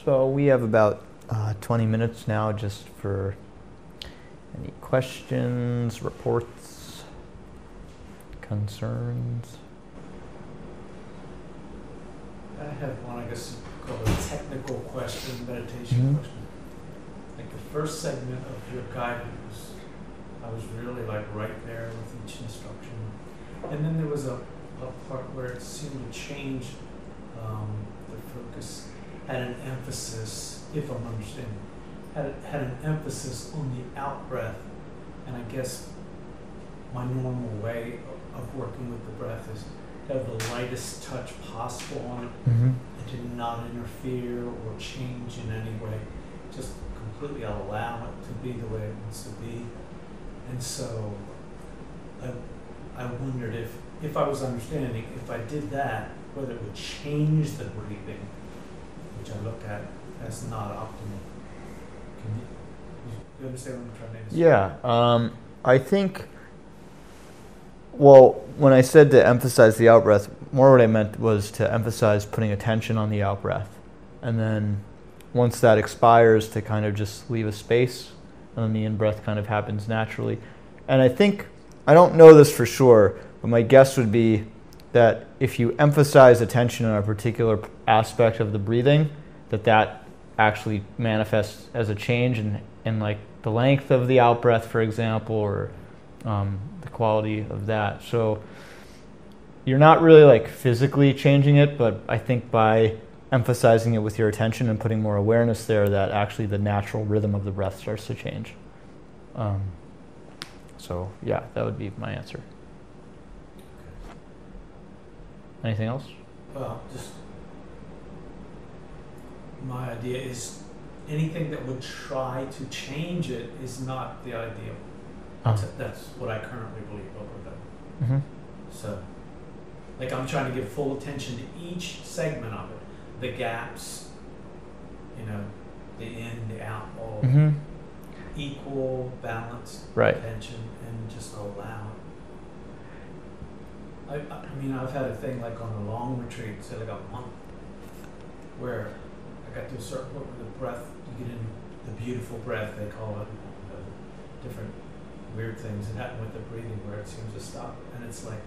So we have about 20 minutes now just for any questions, reports, concerns. I have one, I guess, called a technical question, meditation question. Like the first segment of your guidance, I was really like right there with each instruction. And then there was a part where it seemed to change the focus, had an emphasis, if I'm understanding, had an emphasis on the out breath. And I guess my normal way of working with the breath is to have the lightest touch possible on it, and to not interfere or change in any way. Just completely allow it to be the way it wants to be. And so I wondered if I was understanding, if I did that, whether it would change the breathing, which I look at as not optimal. Can you understand what I'm trying to say? Yeah, I think, well, when I said to emphasize the out breath, more what I meant was to emphasize putting attention on the out breath. And then once that expires, to kind of just leave a space, and then the in-breath kind of happens naturally. And I think, I don't know this for sure, but my guess would be that if you emphasize attention on a particular aspect of the breathing, that actually manifests as a change in like the length of the out-breath, for example, or the quality of that. So you're not really like physically changing it, but I think by emphasizing it with your attention and putting more awareness there, that actually the natural rhythm of the breath starts to change. So yeah, that would be my answer. Anything else? Well, just my idea is anything that would try to change it is not the ideal. That's what I currently believe over them. So, like, I'm trying to give full attention to each segment of it, the gaps, you know, the in, the out, all equal, balanced attention, and just allow it. I mean, I've had a thing like on a long retreat, say like a month, where I got to a certain point where the breath, you get in the beautiful breath, they call it, different weird things that happen with the breathing where it seems to stop. And it's like,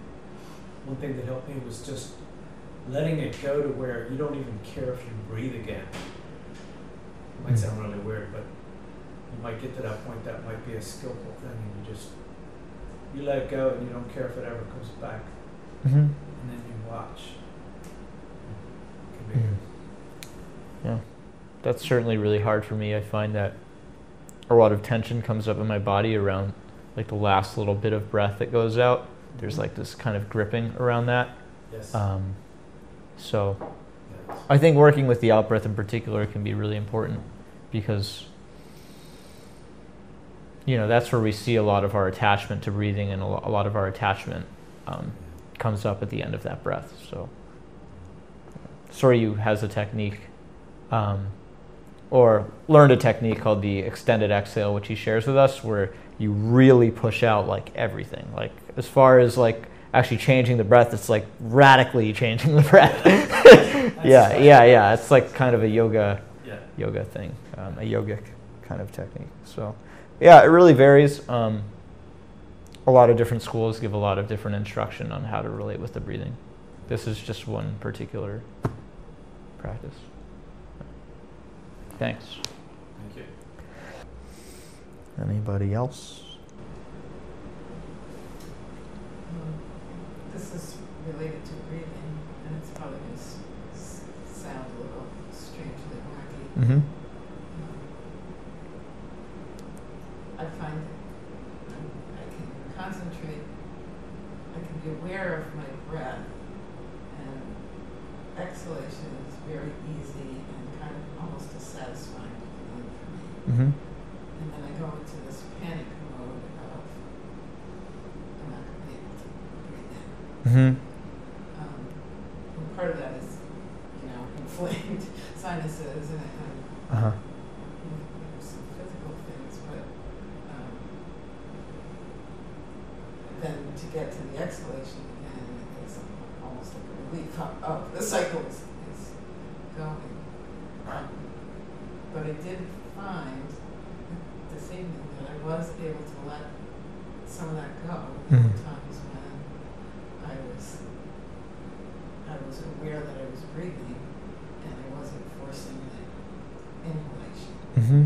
one thing that helped me was just letting it go to where you don't even care if you breathe again. It might sound really weird, but you might get to that point, that might be a skillful thing, and you let it go and you don't care if it ever comes back. And then you watch. It can be Yeah, that's certainly really hard for me. I find that a lot of tension comes up in my body around like the last little bit of breath that goes out. There's like this kind of gripping around that. Yes. So I think working with the out breath in particular can be really important, because you know, that's where we see a lot of our attachment to breathing, and a lot of our attachment comes up at the end of that breath. So Soryu has a technique, or learned a technique called the extended exhale, which he shares with us, where you really push out like everything. Like as far as like actually changing the breath, it's like radically changing the breath. Yeah. It's like kind of a yoga thing, a yogic kind of technique. So yeah, it really varies. A lot of different schools give a lot of different instruction on how to relate with the breathing. This is just one particular practice. Thanks. Thank you. Anybody else? This is related to breathing, and it's probably going to sound a little strangely wacky. I find that I can concentrate, I can be aware of my breath, and exhalation is very easy and kind of almost a satisfying feeling for me. And then I go into this panic mode of I'm not going to be able to breathe in. And part of that is, you know, inflamed sinuses and some physical things, but then to get to the exhalation again, it's almost like a relief. The cycle is going. but I did find this evening that I was able to let some of that go. There were times when I was aware that I was breathing and I wasn't forcing the inhalation. Mm-hmm.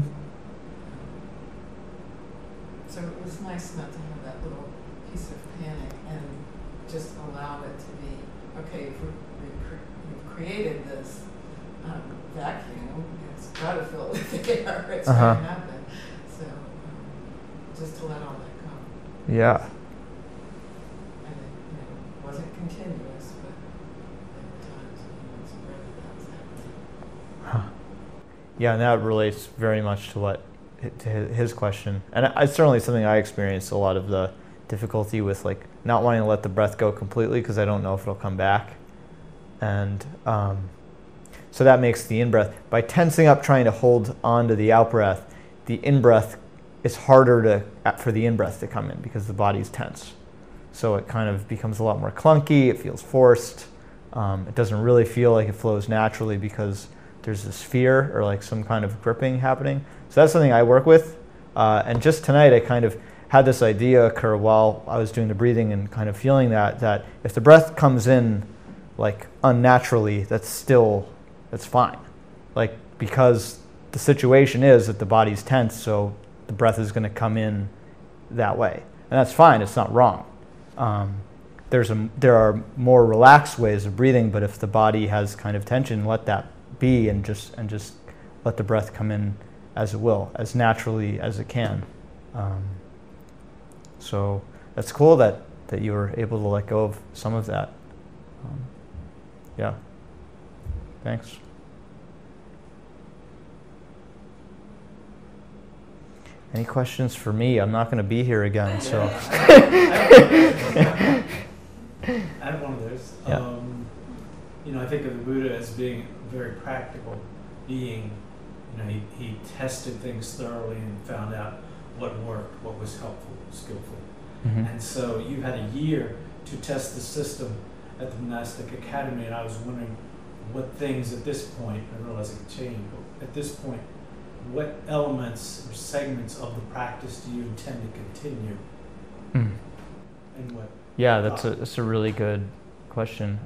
So it was nice not to have that little piece of panic and just allow it to be, okay, if we've created this vacuum, it's got to fill with air, it's going to happen. So just to let all that go. Yeah. And it wasn't continuous, but there were times when I was aware that was happening. Yeah, and that relates very much to his question, and it's certainly something I experienced a lot of the difficulty with, like not wanting to let the breath go completely because I don't know if it'll come back, and so that makes the in-breath, by tensing up trying to hold on to the out-breath, the in-breath is harder for the in-breath to come in because the body's tense. So it kind of becomes a lot more clunky, it feels forced, it doesn't really feel like it flows naturally because there's this fear or like some kind of gripping happening. So that's something I work with. And just tonight I kind of had this idea occur while I was doing the breathing and kind of feeling that if the breath comes in like unnaturally, that's fine. Like, because the situation is that the body's tense, so the breath is going to come in that way. And that's fine, it's not wrong. There are more relaxed ways of breathing, but if the body has kind of tension, let that be and just let the breath come in as it will, as naturally as it can. So that's cool that you were able to let go of some of that. Yeah. Thanks. Any questions for me? I'm not going to be here again, so. I have one of those. Yeah. I think of the Buddha as being a very practical being. He tested things thoroughly and found out what worked, what was helpful, skillful. Mm-hmm. And so you had a year to test the system at the Monastic Academy, and I was wondering what things at this point, I realize it could change, but at this point, what elements or segments of the practice do you intend to continue? And what? Yeah, that's a really good question.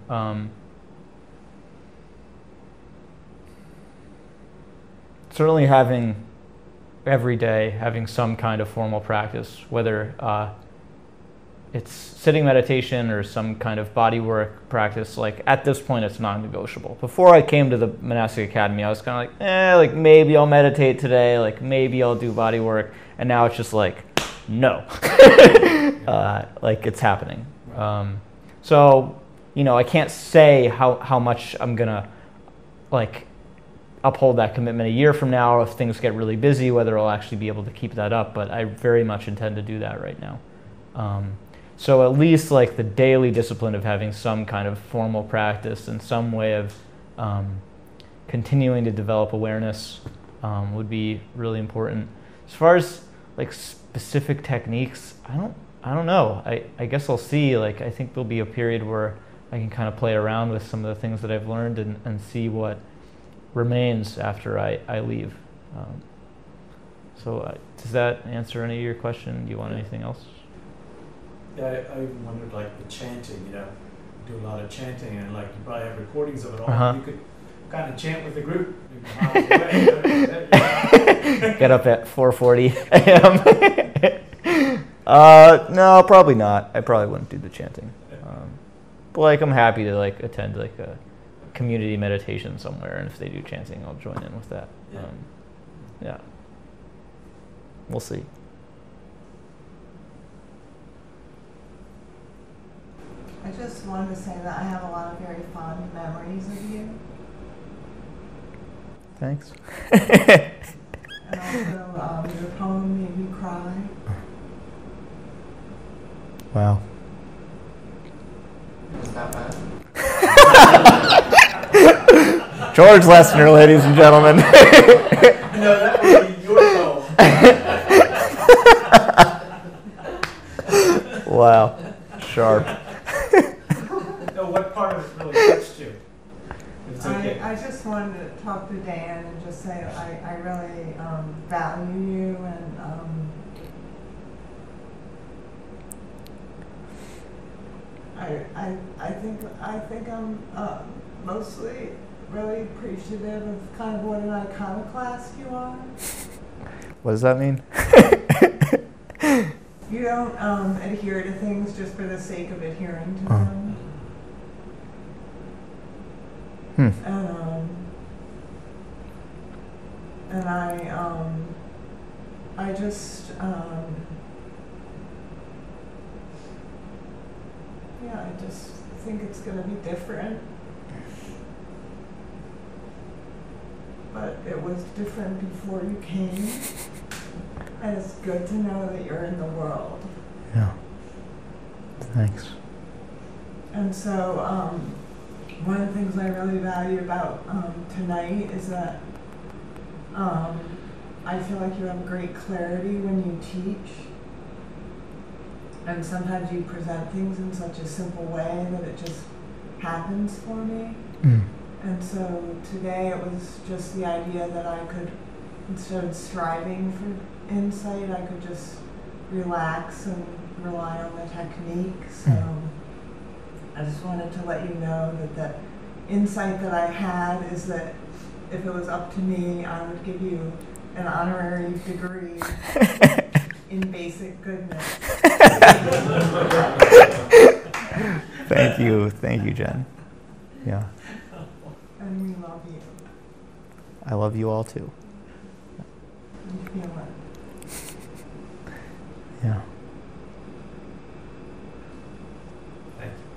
Certainly every day having some kind of formal practice, whether it's sitting meditation or some kind of body work practice, like at this point it's non-negotiable. Before I came to the Monastic Academy, I was kind of like maybe I'll meditate today, like maybe I'll do body work, and now it's just like, no. Like it's happening. So, I can't say how much I'm gonna like uphold that commitment a year from now, or if things get really busy, whether I'll actually be able to keep that up, but I very much intend to do that right now. So at least like the daily discipline of having some kind of formal practice and some way of continuing to develop awareness would be really important. As far as like specific techniques, I don't know. I guess I'll see. Like, I think there'll be a period where I can kind of play around with some of the things that I've learned and see what remains after I leave. So does that answer any of your question? Do you want anything else? Yeah, I even wondered, like, the chanting, do a lot of chanting, and like you probably have recordings of it all. You could kind of chant with the group. Miles away, Get up at 4:40 a.m. No, probably not. I probably wouldn't do the chanting. But like, I'm happy to like attend like a community meditation somewhere, and if they do chanting, I'll join in with that. Yeah. We'll see. I just wanted to say that I have a lot of very fond memories of you. Thanks. And also, your poem made me cry. Wow. Was that bad? George Lessner, ladies and gentlemen. No, that would be your poem. Wow. Sharp. No, what part of it really touched you? It's okay. I just wanted to talk to Dan and just say I really value you, and I think I'm mostly really appreciative of kind of what an iconoclast you are. What does that mean? You don't adhere to things just for the sake of adhering to them. And I just yeah, I just think it's going to be different. But it was different before you came. And it's good to know that you're in the world. Yeah. Thanks. And so one of the things I really value about tonight is that I feel like you have great clarity when you teach. And sometimes you present things in such a simple way that it just happens for me. And so today it was just the idea that I could, instead of striving for insight, I could just relax and rely on the technique. So I just wanted to let you know that the insight that I had is that if it was up to me, I would give you an honorary degree in basic goodness. Thank you, Jen. Yeah. And we love you. I love you all too. You feel it. Yeah. Thank you.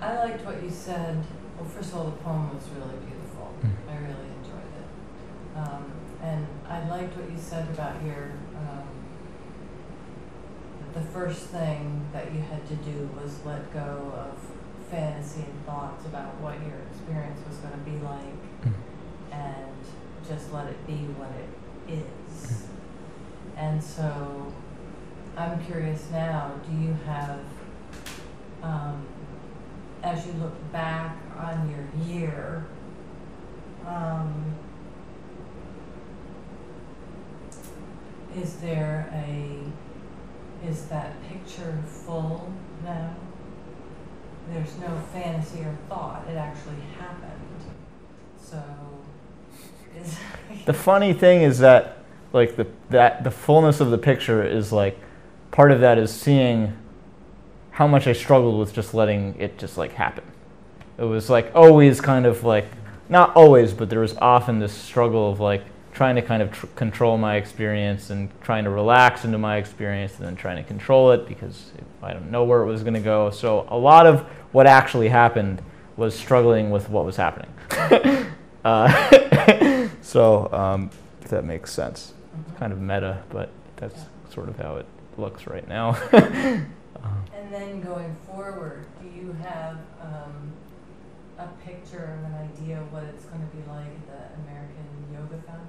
I liked what you said. Well, first of all, the poem was really beautiful. I really enjoyed it. And I liked what you said about your, the first thing that you had to do was let go of fantasy and thoughts about what your experience was going to be like, and just let it be what it is. And so I'm curious now, do you have, as you look back on your year, is that picture full now? There's no fantasy or thought, it actually happened. So, the funny thing is that, like, the fullness of the picture is, like, part of that is seeing how much I struggled with just letting it just, like, happen. It was, like, always kind of, like, not always, but there was often this struggle of, like, trying to kind of control my experience and trying to relax into my experience and then trying to control it because I don't know where it was going to go. So a lot of what actually happened was struggling with what was happening. So if that makes sense. It's kind of meta, but that's sort of how it looks right now. And then going forward, do you have a picture and an idea of what it's going to be like at the American Yoga Foundation?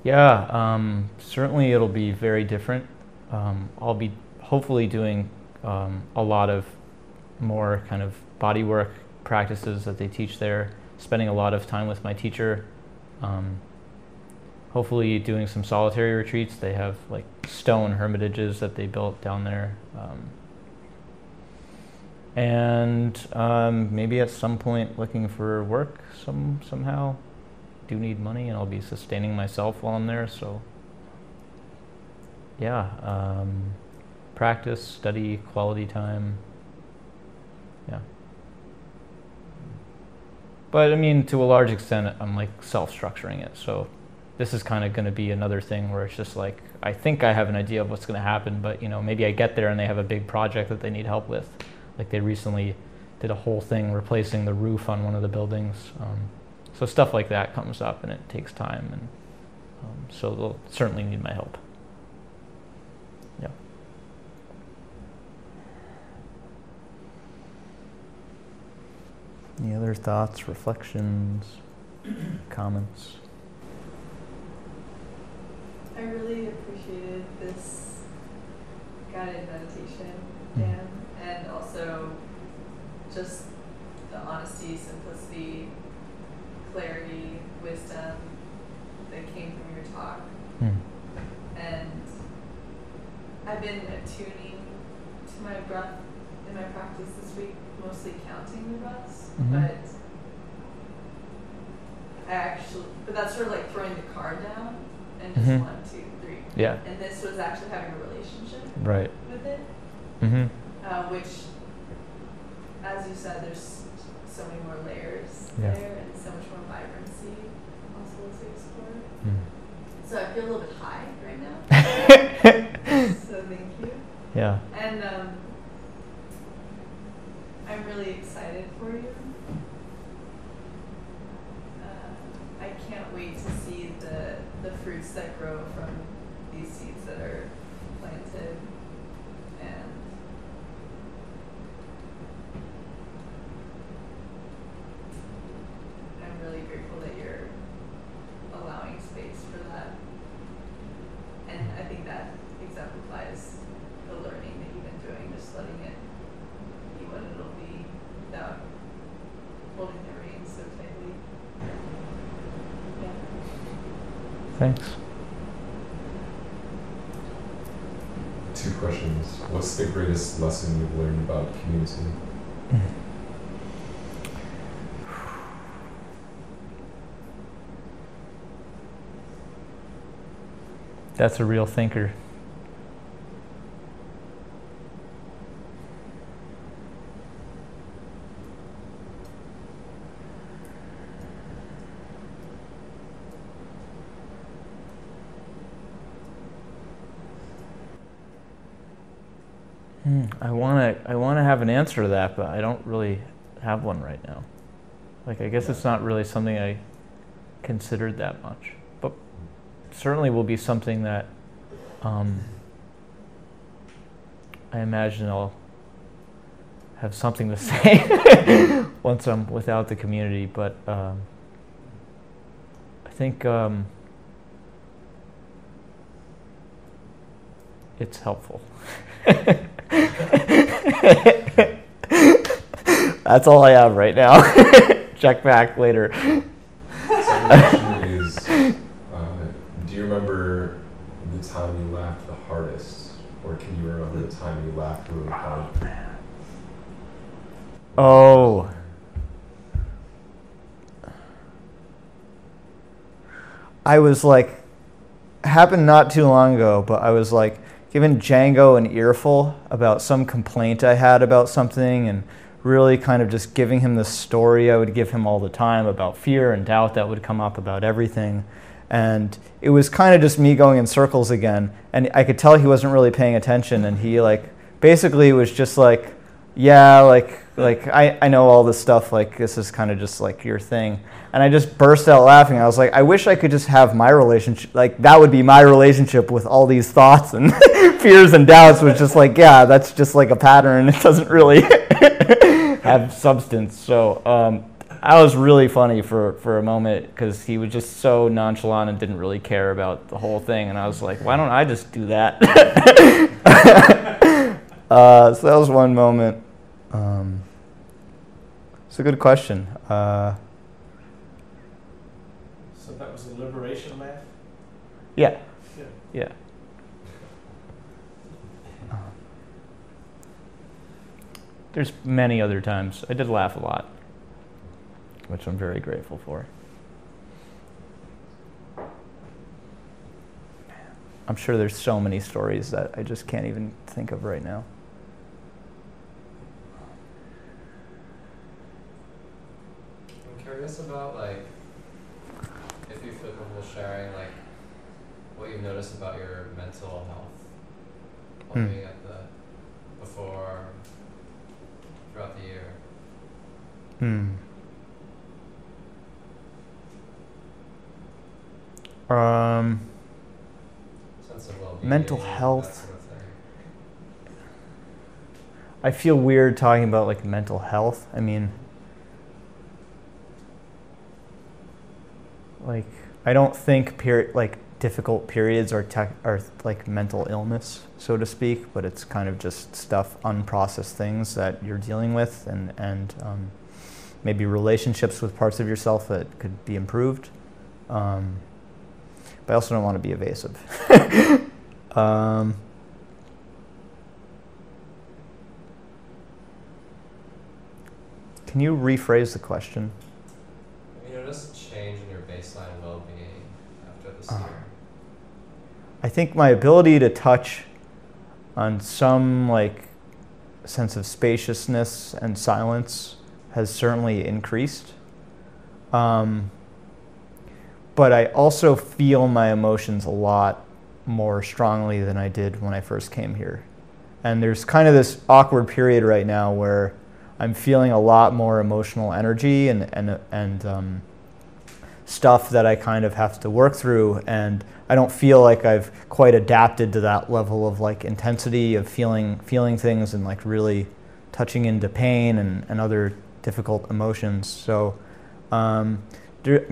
Yeah, certainly it'll be very different. I'll be hopefully doing a lot of more kind of body work practices that they teach there, spending a lot of time with my teacher, hopefully doing some solitary retreats. They have like stone hermitages that they built down there. And maybe at some point looking for work somehow. Do need money and I'll be sustaining myself while I'm there, so yeah, practice, study, quality time, yeah. But I mean, to a large extent, I'm like self-structuring it, so this is kind of going to be another thing where it's just like, I think I have an idea of what's going to happen, but you know, maybe I get there and they have a big project that they need help with. Like they recently did a whole thing replacing the roof on one of the buildings. So stuff like that comes up and it takes time, and so they'll certainly need my help. Yeah. Any other thoughts, reflections, comments? I really appreciated this guided meditation, Dan, and also just the honesty, simplicity, clarity, wisdom that came from your talk. And I've been attuning to my breath in my practice this week, mostly counting the breaths, but that's sort of like throwing the card down and just 1, 2, 3. Yeah. And this was actually having a relationship with it, which, as you said, there's so many more layers there and so much more vibrancy also to explore. So I feel a little bit high right now. So thank you. Yeah. And I'm really excited for you. I can't wait to see the fruits that grow from these seeds that are planted. And I'm really grateful that you're allowing space for that. And I think that exemplifies the learning that you've been doing, just letting it be what it'll be without holding the reins so tightly. Yeah. Thanks. 2 questions. What's the greatest lesson you've learned about community? That's a real thinker. I want to have an answer to that, but I don't really have one right now. Like, I guess it's not really something I considered that much, but certainly will be something that I imagine I'll have something to say once I'm without the community. But I think it's helpful. That's all I have right now. Check back later. Second question is, do you remember the time you laughed the hardest? Or can you remember the time you laughed really hard? Oh. I was like, happened not too long ago, but I was like giving Django an earful about some complaint I had about something, and really kind of just giving him the story I would give him all the time about fear and doubt that would come up about everything. And it was kind of just me going in circles again, and I could tell he wasn't really paying attention, and he like basically was just like, yeah, like I know all this stuff, like this is kind of just like your thing. And I just burst out laughing. I was like, I wish I could just have my relationship, like that would be my relationship with all these thoughts and fears and doubts, was just like, yeah, that's just like a pattern. It doesn't really have substance. So that was really funny for a moment, because he was just so nonchalant and didn't really care about the whole thing. And I was like, why don't I just do that? So that was one moment. It's a good question. So that was a liberation laugh? Yeah. Yeah. Yeah. There's many other times. I did laugh a lot, which I'm very grateful for. I'm sure there's so many stories that I just can't even think of right now. I'm curious about, like, if you feel comfortable sharing, like, what you've noticed about your mental health while being at the before, throughout the year. Sense of well-being, mental that health. sort of thing. I feel weird talking about like mental health. I mean, like I don't think difficult periods are like mental illness, so to speak, but it's kind of just stuff, unprocessed things that you're dealing with, and maybe relationships with parts of yourself that could be improved. But I also don't want to be evasive. Can you rephrase the question? Have you noticed a change in your baseline well-being after this year? I think my ability to touch on some like sense of spaciousness and silence has certainly increased. But I also feel my emotions a lot more strongly than I did when I first came here. And there's kind of this awkward period right now where I'm feeling a lot more emotional energy and stuff that I kind of have to work through, and I don't feel like I've quite adapted to that level of like intensity of feeling things and like really touching into pain and other difficult emotions. So I'm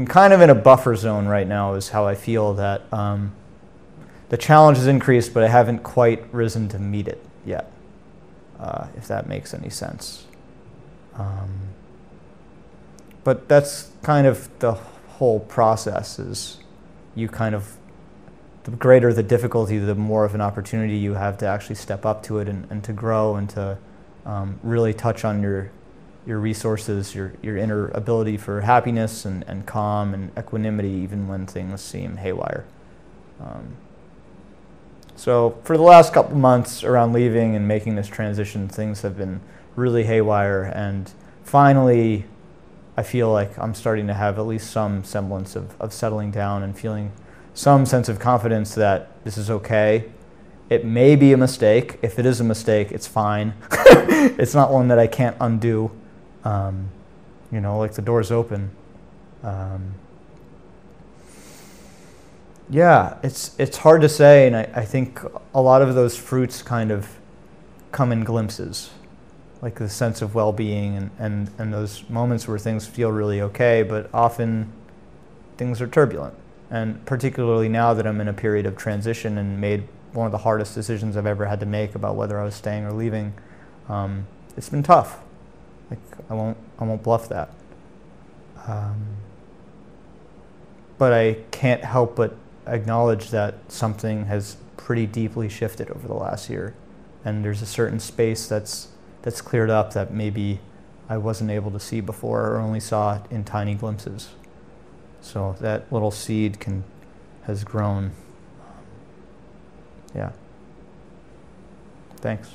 kind of in a buffer zone right now is how I feel, that the challenge has increased, but I haven't quite risen to meet it yet, if that makes any sense. But that's kind of the whole process, is you kind of, the greater the difficulty, the more of an opportunity you have to actually step up to it and to grow and to really touch on your resources, your inner ability for happiness and calm and equanimity, even when things seem haywire. So for the last couple months around leaving and making this transition, things have been really haywire, and finally I feel like I'm starting to have at least some semblance of settling down and feeling some sense of confidence that this is okay. It may be a mistake. If it is a mistake, it's fine. It's not one that I can't undo. You know, like the door's open. Yeah, it's hard to say, and I think a lot of those fruits kind of come in glimpses, like the sense of well-being and those moments where things feel really okay, but often things are turbulent. And particularly now that I'm in a period of transition and made one of the hardest decisions I've ever had to make about whether I was staying or leaving, it's been tough. Like I won't bluff that. But I can't help but acknowledge that something has pretty deeply shifted over the last year, and there's a certain space that's cleared up that maybe I wasn't able to see before, or only saw in tiny glimpses. So that little seed has grown. Yeah. Thanks.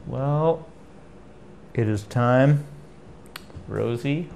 Well, it is time. Rosie?